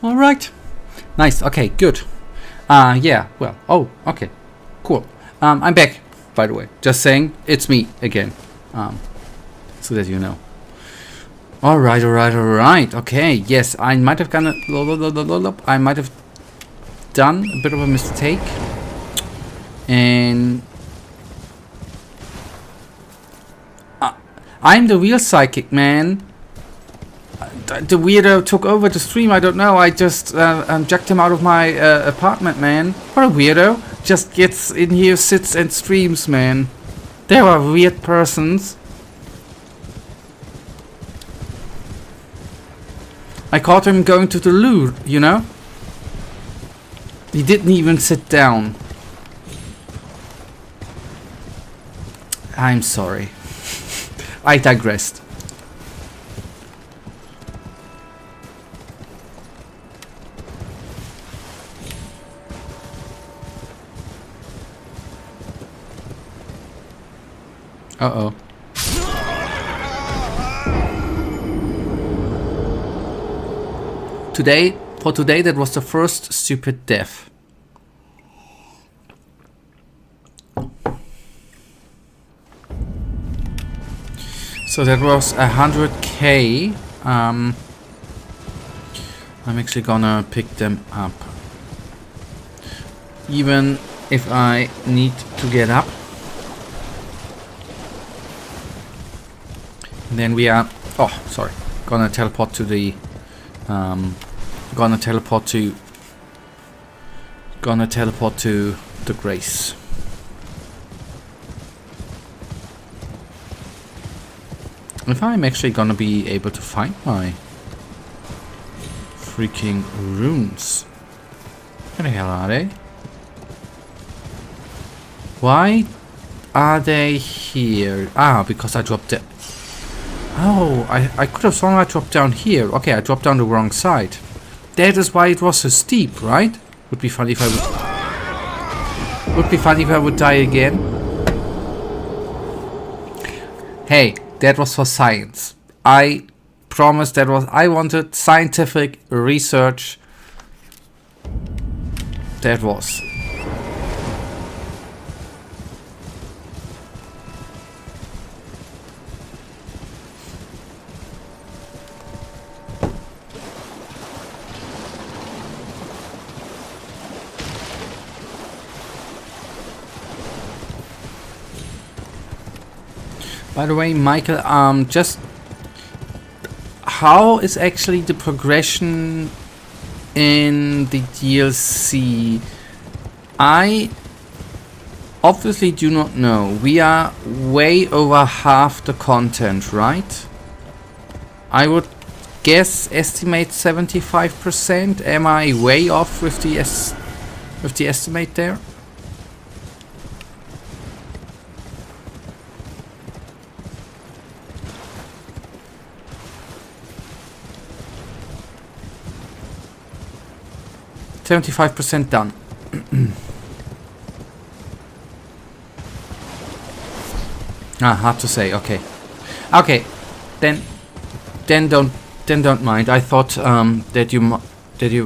Alright. Nice. Okay, good. Yeah, well. Oh, okay. Cool. I'm back, by the way. Just saying, it's me again. So that you know. Alright. Okay, yes, I might have done I might have done a bit of a mistake. And I'm the real psychic, man. The weirdo took over the stream. I don't know. I just jacked him out of my apartment, man. What a weirdo. Just gets in here, sits and streams, man. There are weird persons. I caught him going to the loo, you know? He didn't even sit down. I'm sorry. I digressed. Uh-oh. For today, that was the first stupid death. So that was 100k. I'm actually gonna pick them up. Even if I need to get up. And then we are, gonna teleport to the, Gonna teleport to the Grace. If I'm actually gonna be able to find my freaking runes. Where the hell are they? Why are they here? Ah, because I dropped it. Oh, I could have sworn I dropped down here. Okay, I dropped down the wrong side. That is why it was so steep, right? Would be funny if I would die again. Hey, that was for science. I promise that was... I wanted scientific research. That was. By the way, Michael, just how is actually the progression in the DLC? I obviously do not know. We are way over half the content, right? I would guess estimate 75%. Am I way off with the estimate there? %75 done. Hard to say. Okay, okay. Then don't mind. I thought that it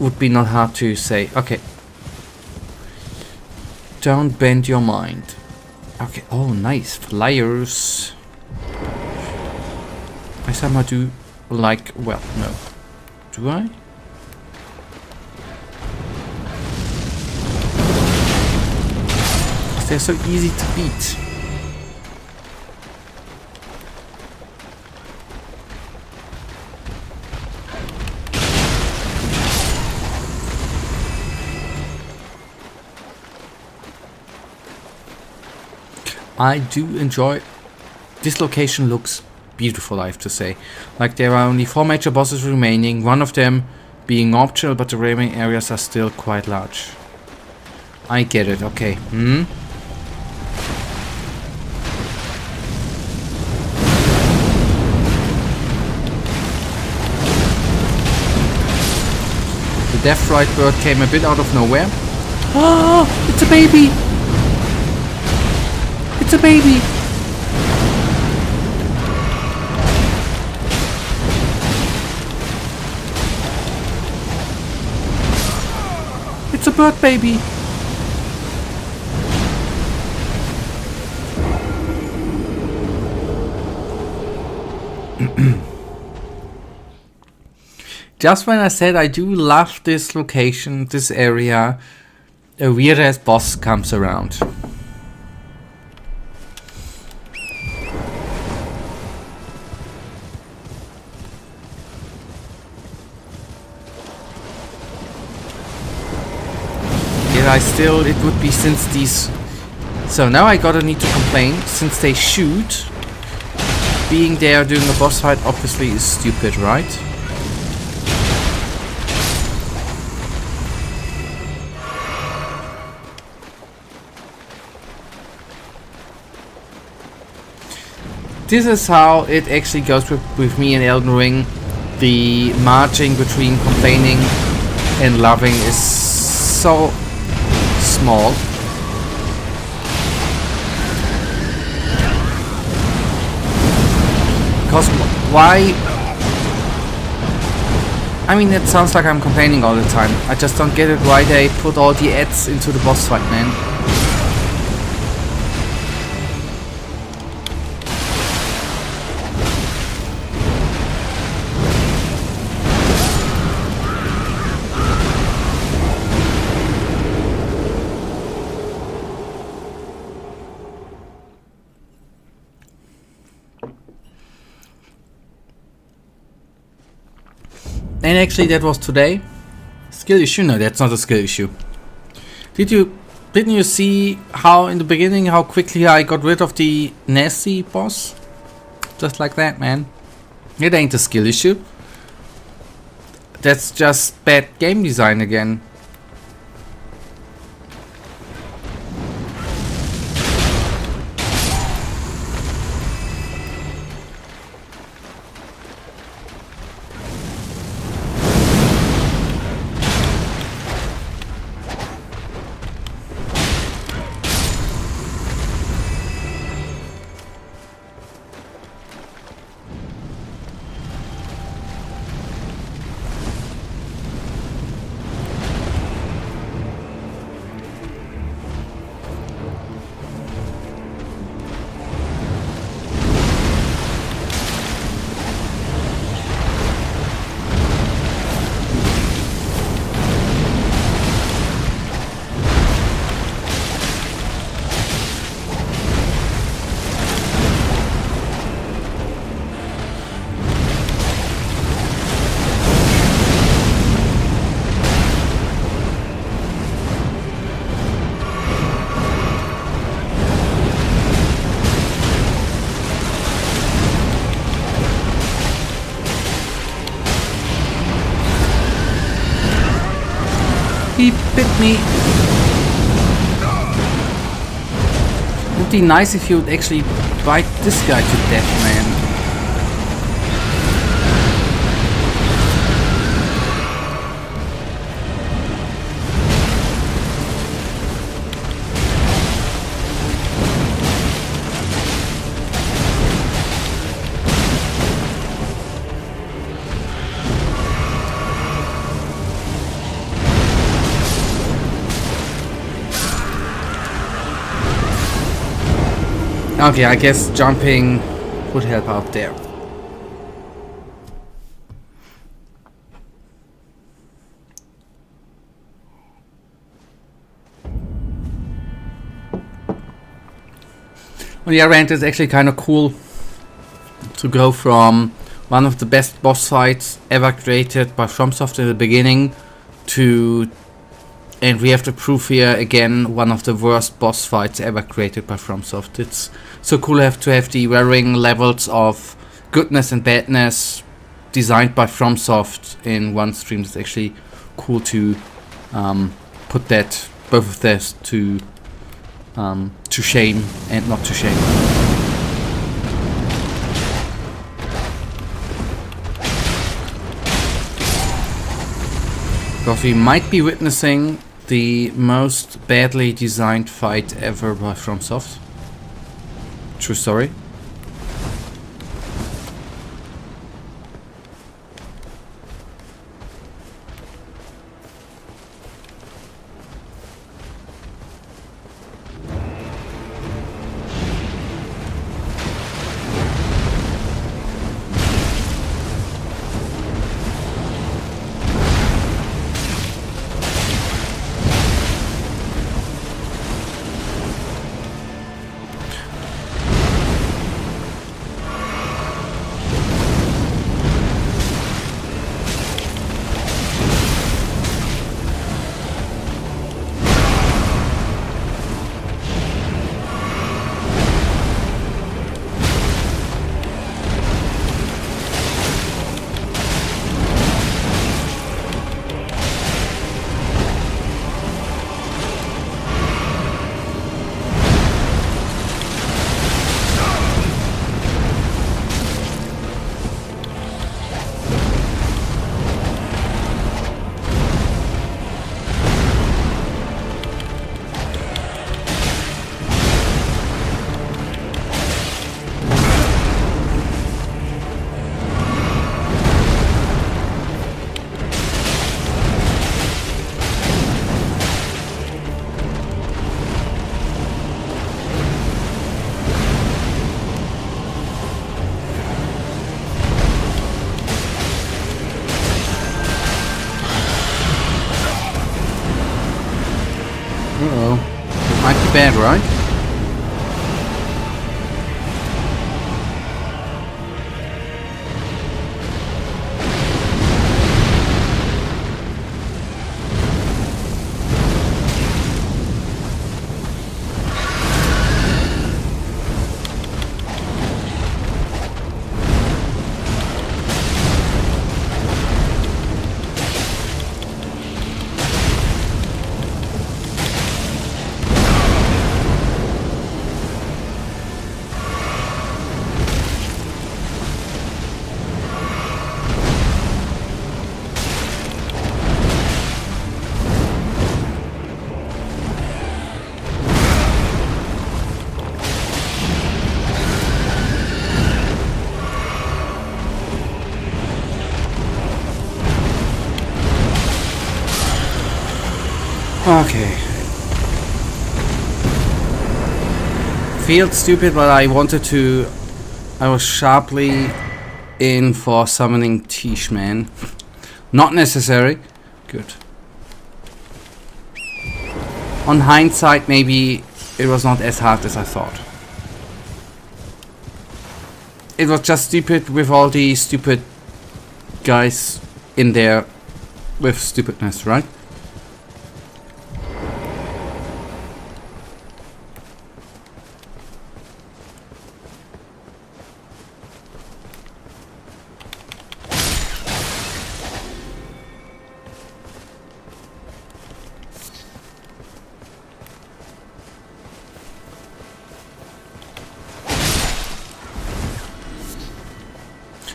would be not hard to say. Okay. Don't bend your mind. Okay. Oh, nice flyers. I somehow do like. Well, no. Do I? They're so easy to beat. I do enjoy... This location looks beautiful, I have to say. Like, there are only 4 major bosses remaining, one of them being optional, but the remaining areas are still quite large. I get it, okay. The Death Ride bird came a bit out of nowhere. Oh, it's a baby! It's a baby! It's a bird baby! Just when I said I do love this location, this area, a weird ass boss comes around. Yet it would be since these... So now I gotta need to complain, since they shoot, being there during a boss fight obviously is stupid, right? This is how it actually goes with me in Elden Ring. The margin between complaining and loving is so small. Because why? I mean, it sounds like I'm complaining all the time. I just don't get it why they put all the ads into the boss fight, man. And actually that was today. Skill issue? No, that's not a skill issue. Didn't you see how in the beginning how quickly I got rid of the nasty boss? Just like that, man. It ain't a skill issue. That's just bad game design again. He bit me. It would be nice if you would actually bite this guy to death, man. Okay, I guess jumping would help out there. On the other hand, it's actually kind of cool to go from one of the best boss fights ever created by FromSoftware in the beginning to, and we have to prove here again, one of the worst boss fights ever created by FromSoft. It's so cool to have the varying levels of goodness and badness designed by FromSoft in one stream. It's actually cool to put that, both of this to shame and not to shame. Because we might be witnessing the most badly designed fight ever by FromSoft. True story. Bad, right? Okay. Feels stupid, but I wanted to. I was sharply in for summoning Tishman. Not necessary. Good. On hindsight, maybe it was not as hard as I thought. It was just stupid with all the stupid guys in there with stupidness, right?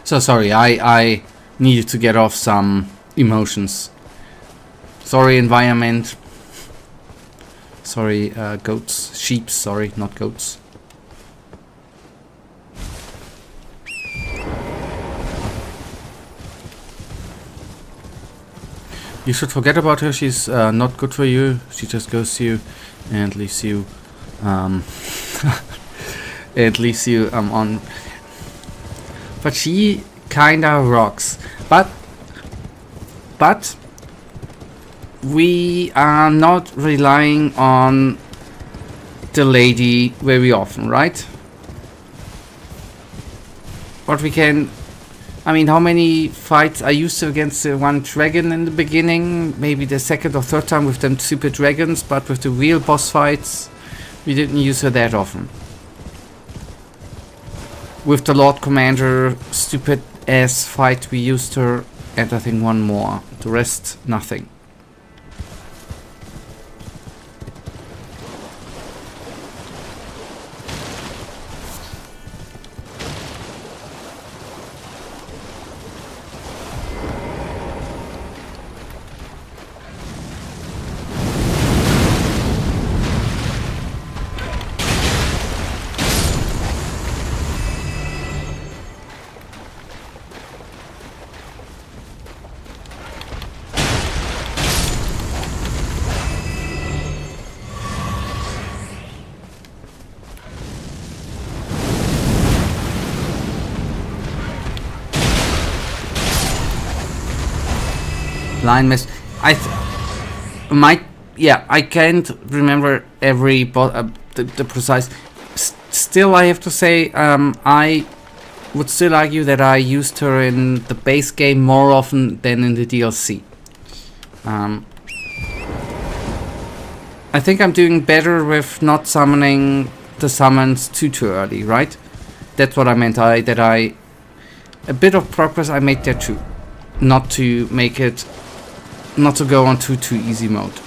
So sorry, I needed to get off some emotions. Sorry, environment. Sorry, goats. Sheep, sorry, not goats. You should forget about her, she's not good for you. She just goes to you and leaves you on. But she kinda rocks. But we are not relying on the lady very often, right? But we can. I mean, how many fights I used to against the one dragon in the beginning? Maybe the second or third time with them stupid dragons, but with the real boss fights, we didn't use her that often. With the Lord Commander stupid ass fight we used her, and I think one more. The rest, nothing. Line miss. I can't remember every the precise. Still, I have to say, I would still argue that I used her in the base game more often than in the DLC. I think I'm doing better with not summoning the summons too early, right? That's what I meant. A bit of progress I made there too. Not to make it. Not to go on too easy mode.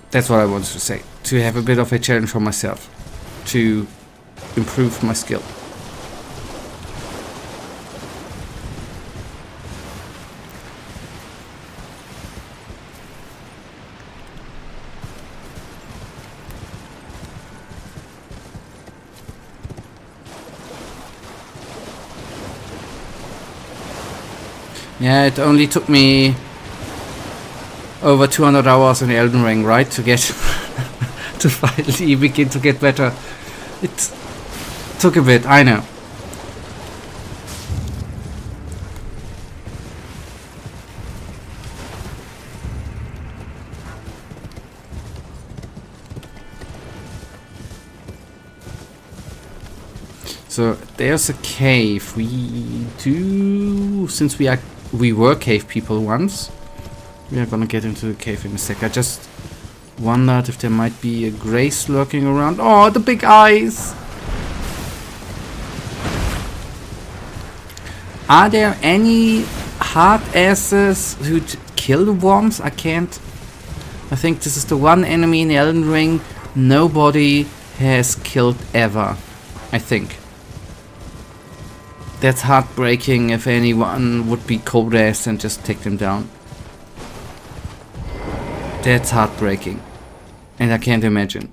That's what I wanted to say. To have a bit of a challenge for myself. To improve my skill. Yeah, it only took me over 200 hours in Elden Ring, right? To get to finally begin to get better. It took a bit, I know. So there's a cave. Since we were cave people once. We are gonna get into the cave in a sec. I just wondered if there might be a grace lurking around. Oh, the big eyes! Are there any hard asses who'd kill the worms? I think this is the one enemy in Elden Ring nobody has killed ever. I think. That's heartbreaking if anyone would be cold-ass and just take them down. That's heartbreaking. And I can't imagine.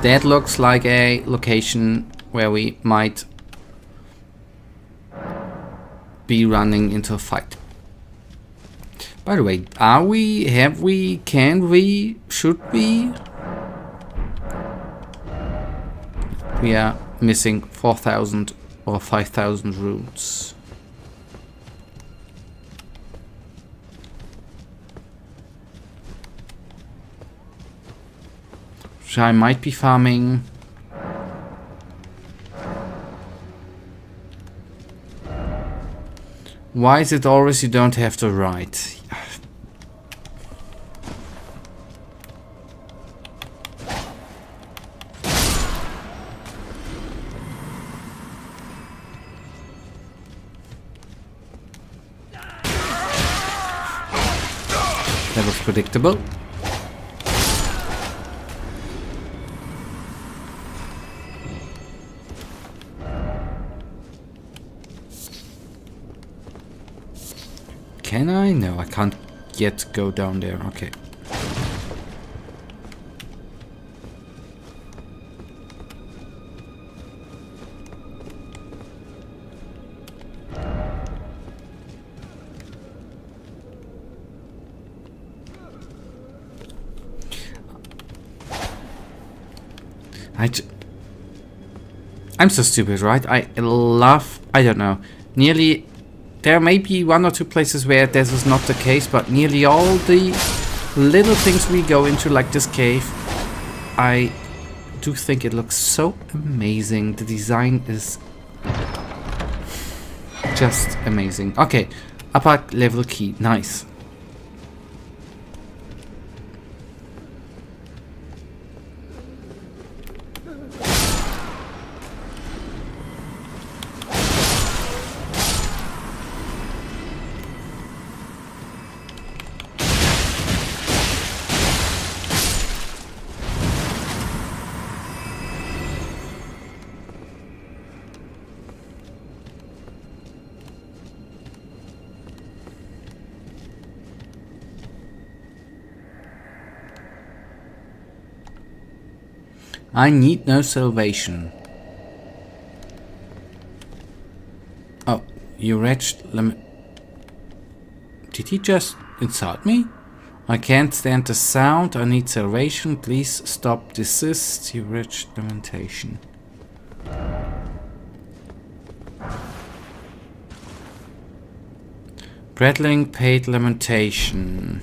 That looks like a location where we might be running into a fight. By the way, are we, have we, can we, should we? We are missing 4,000 or 5,000 runes. So I might be farming. Why is it always you don't have the right? That was predictable. Can I? No, I can't yet go down there. Okay. I'm so stupid, right? I don't know, nearly, there may be one or two places where this is not the case, but nearly all the little things we go into, like this cave, I do think it looks so amazing. The design is just amazing. Okay, upper level key, nice. I need no salvation. Oh, you wretched Did he just insult me? I can't stand the sound. I need salvation. Please stop, desist, you wretched lamentation. Prattling paid lamentation.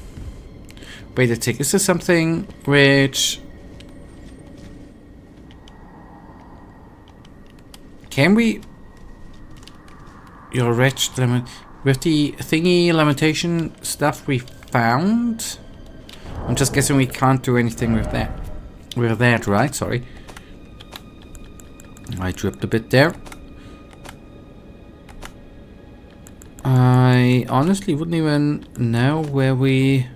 Wait a tick. Is this something which... Can we... Your wretched lament... With the thingy lamentation stuff we found? I'm just guessing we can't do anything with that. With that, right? Sorry. I tripped a bit there. I honestly wouldn't even know where we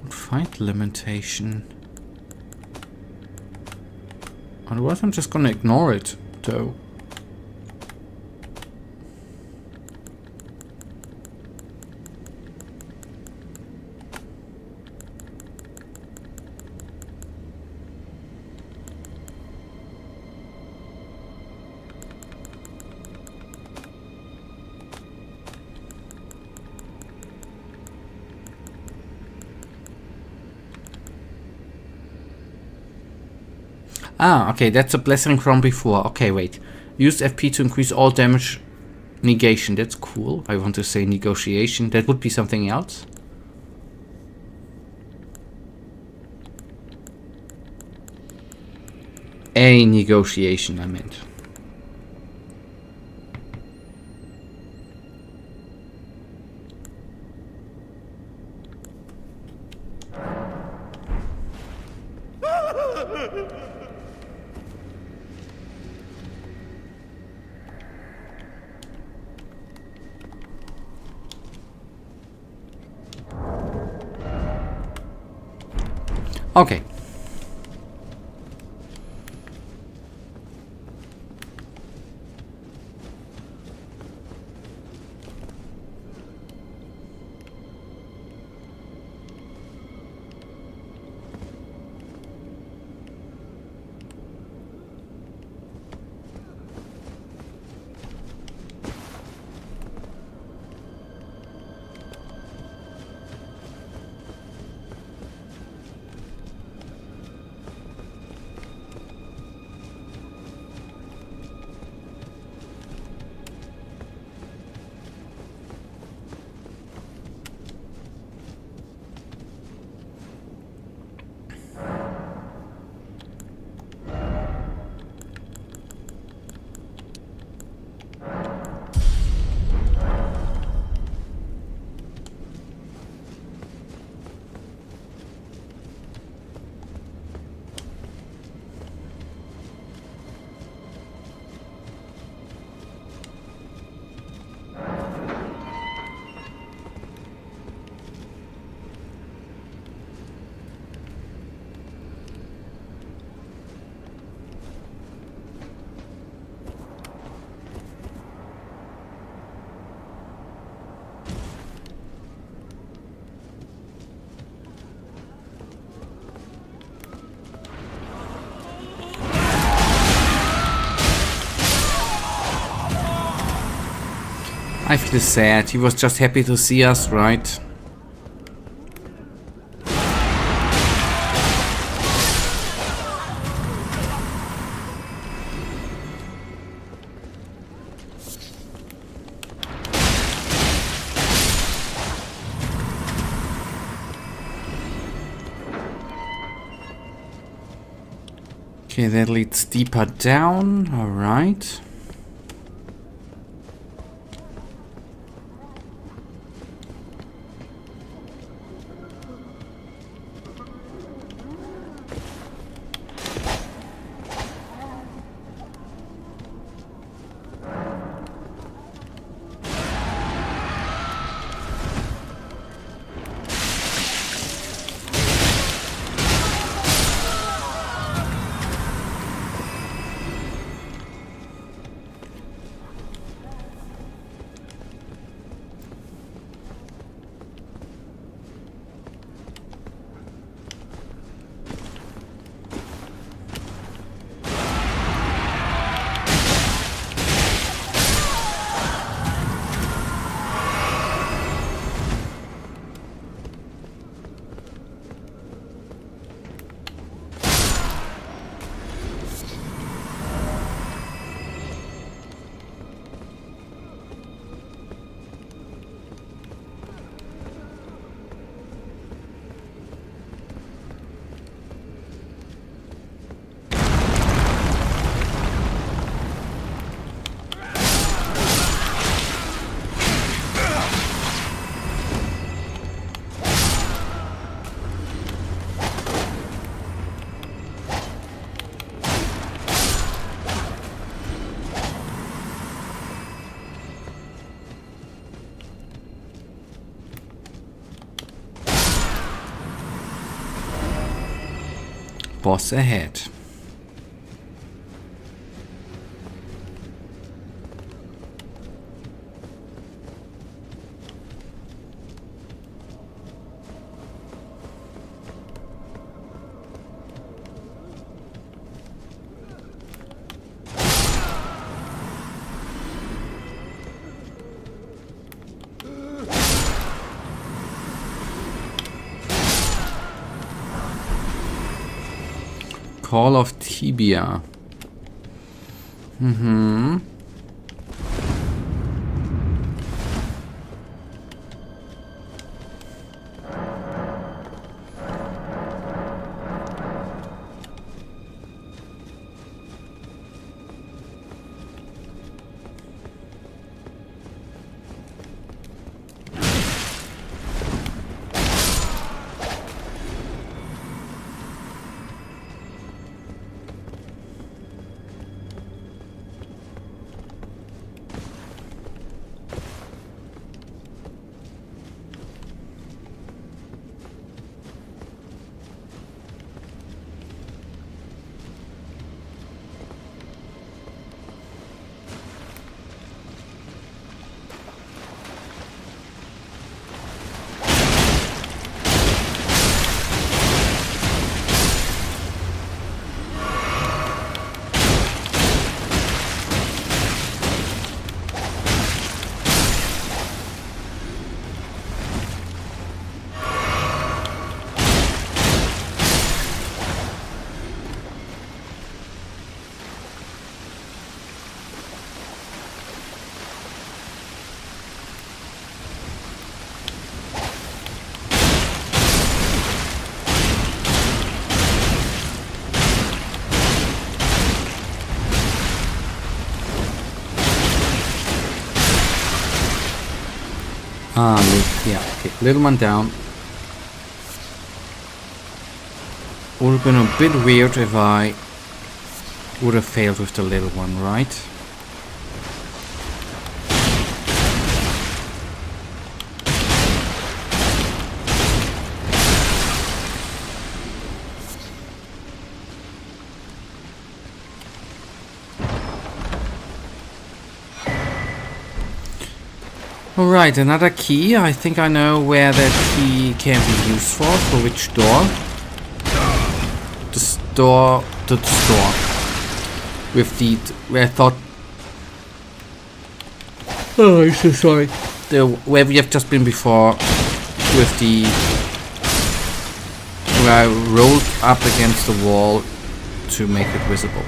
would find lamentation. Otherwise I'm just gonna ignore it, though. Ah, okay, that's a blessing from before. Okay, wait. Use FP to increase all damage negation. That's cool. I want to say negotiation. That would be something else. A negotiation, I meant. Okay. I feel sad. He was just happy to see us, right? Okay, that leads deeper down. All right. Boss ahead. Call of Tibia. Yeah, okay. Little one down. Would have been a bit weird if I would have failed with the little one, right? Alright, another key. I think I know where that key can be used for which door. The store. With the... where I thought... Oh, I'm so sorry. Where we have just been before, with the where I rolled up against the wall to make it visible.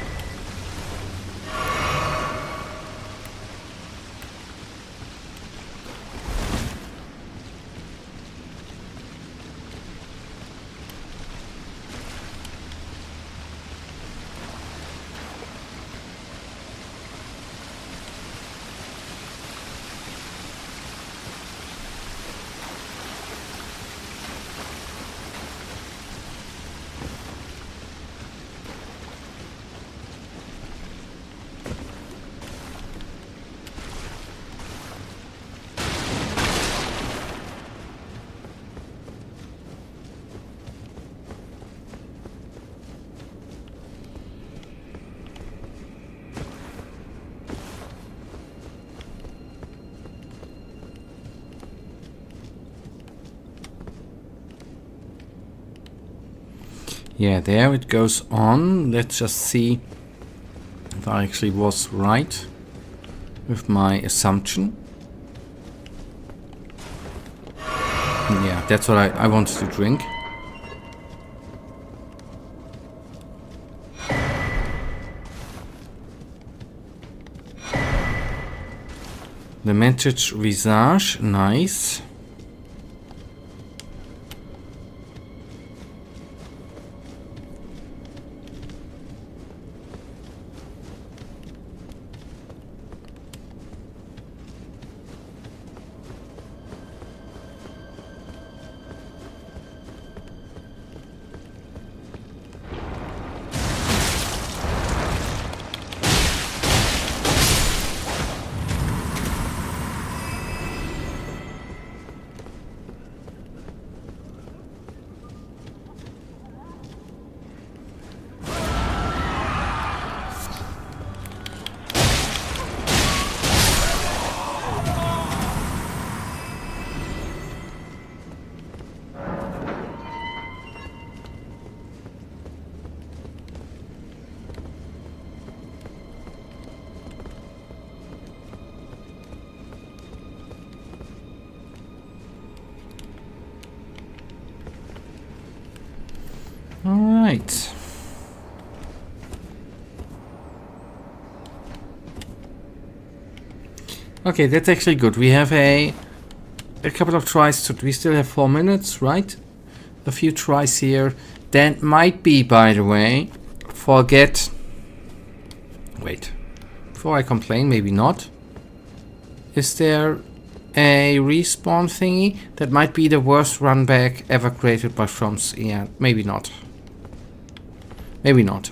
Yeah, there it goes on. Let's just see if I actually was right with my assumption. Yeah, that's what I wanted to drink. The Mentage Visage, nice. Alright. Okay, that's actually good. We have a couple of tries to... We still have 4 minutes, right? A few tries here. That might be, by the way, forget... Wait. Before I complain, maybe not. Is there a respawn thingy? That might be the worst run back ever created by FromSoftware. Yeah, maybe not. Maybe not.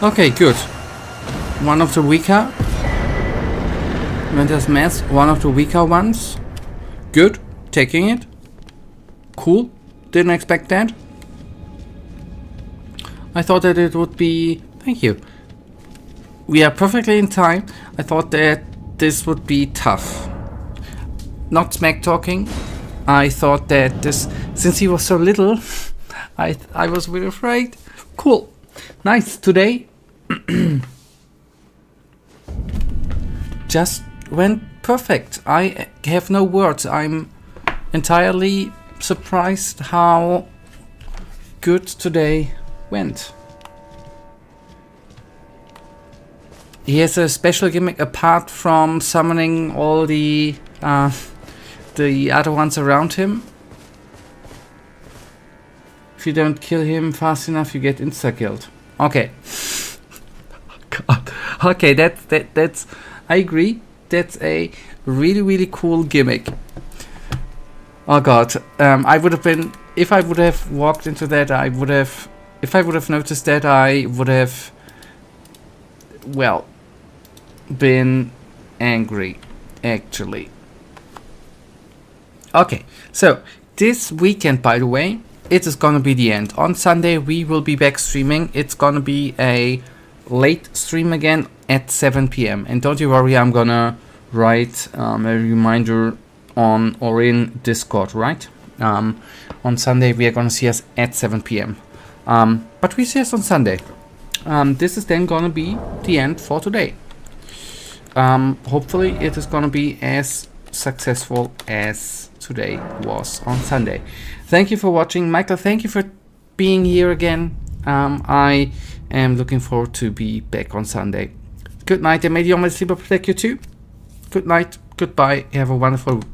Okay, good. One of the weaker. When there's mass, one of the weaker ones. Good. taking it. Cool. Didn't expect that. I thought that it would be... Thank you. We are perfectly in time. I thought that this would be tough. Not smack talking. I thought that this... Since he was so little, I was really afraid. Cool. Nice. Today... just went perfect. I have no words. I'm entirely surprised how good today went. He has a special gimmick apart from summoning all the other ones around him. If you don't kill him fast enough, you get insta-killed. Okay. God. Okay, that's I agree. That's a really, really cool gimmick. Oh god. I would have been... If I would have walked into that, I would have... If I would have noticed that, I would have... Well... been angry, actually. Okay, so this weekend, by the way, it is gonna be the end. On Sunday we will be back streaming. It's gonna be a late stream again at 7 p.m. And don't you worry, I'm gonna write a reminder on or in Discord, right? On Sunday we are gonna see us at 7 p.m. But we see us on Sunday. This is then gonna be the end for today. Hopefully it is gonna be as successful as today was on Sunday. Thank you for watching. Michael, thank you for being here again. I am looking forward to be back on Sunday. Good night, and may the Almighty Sleeper protect you too. Good night, goodbye, have a wonderful week.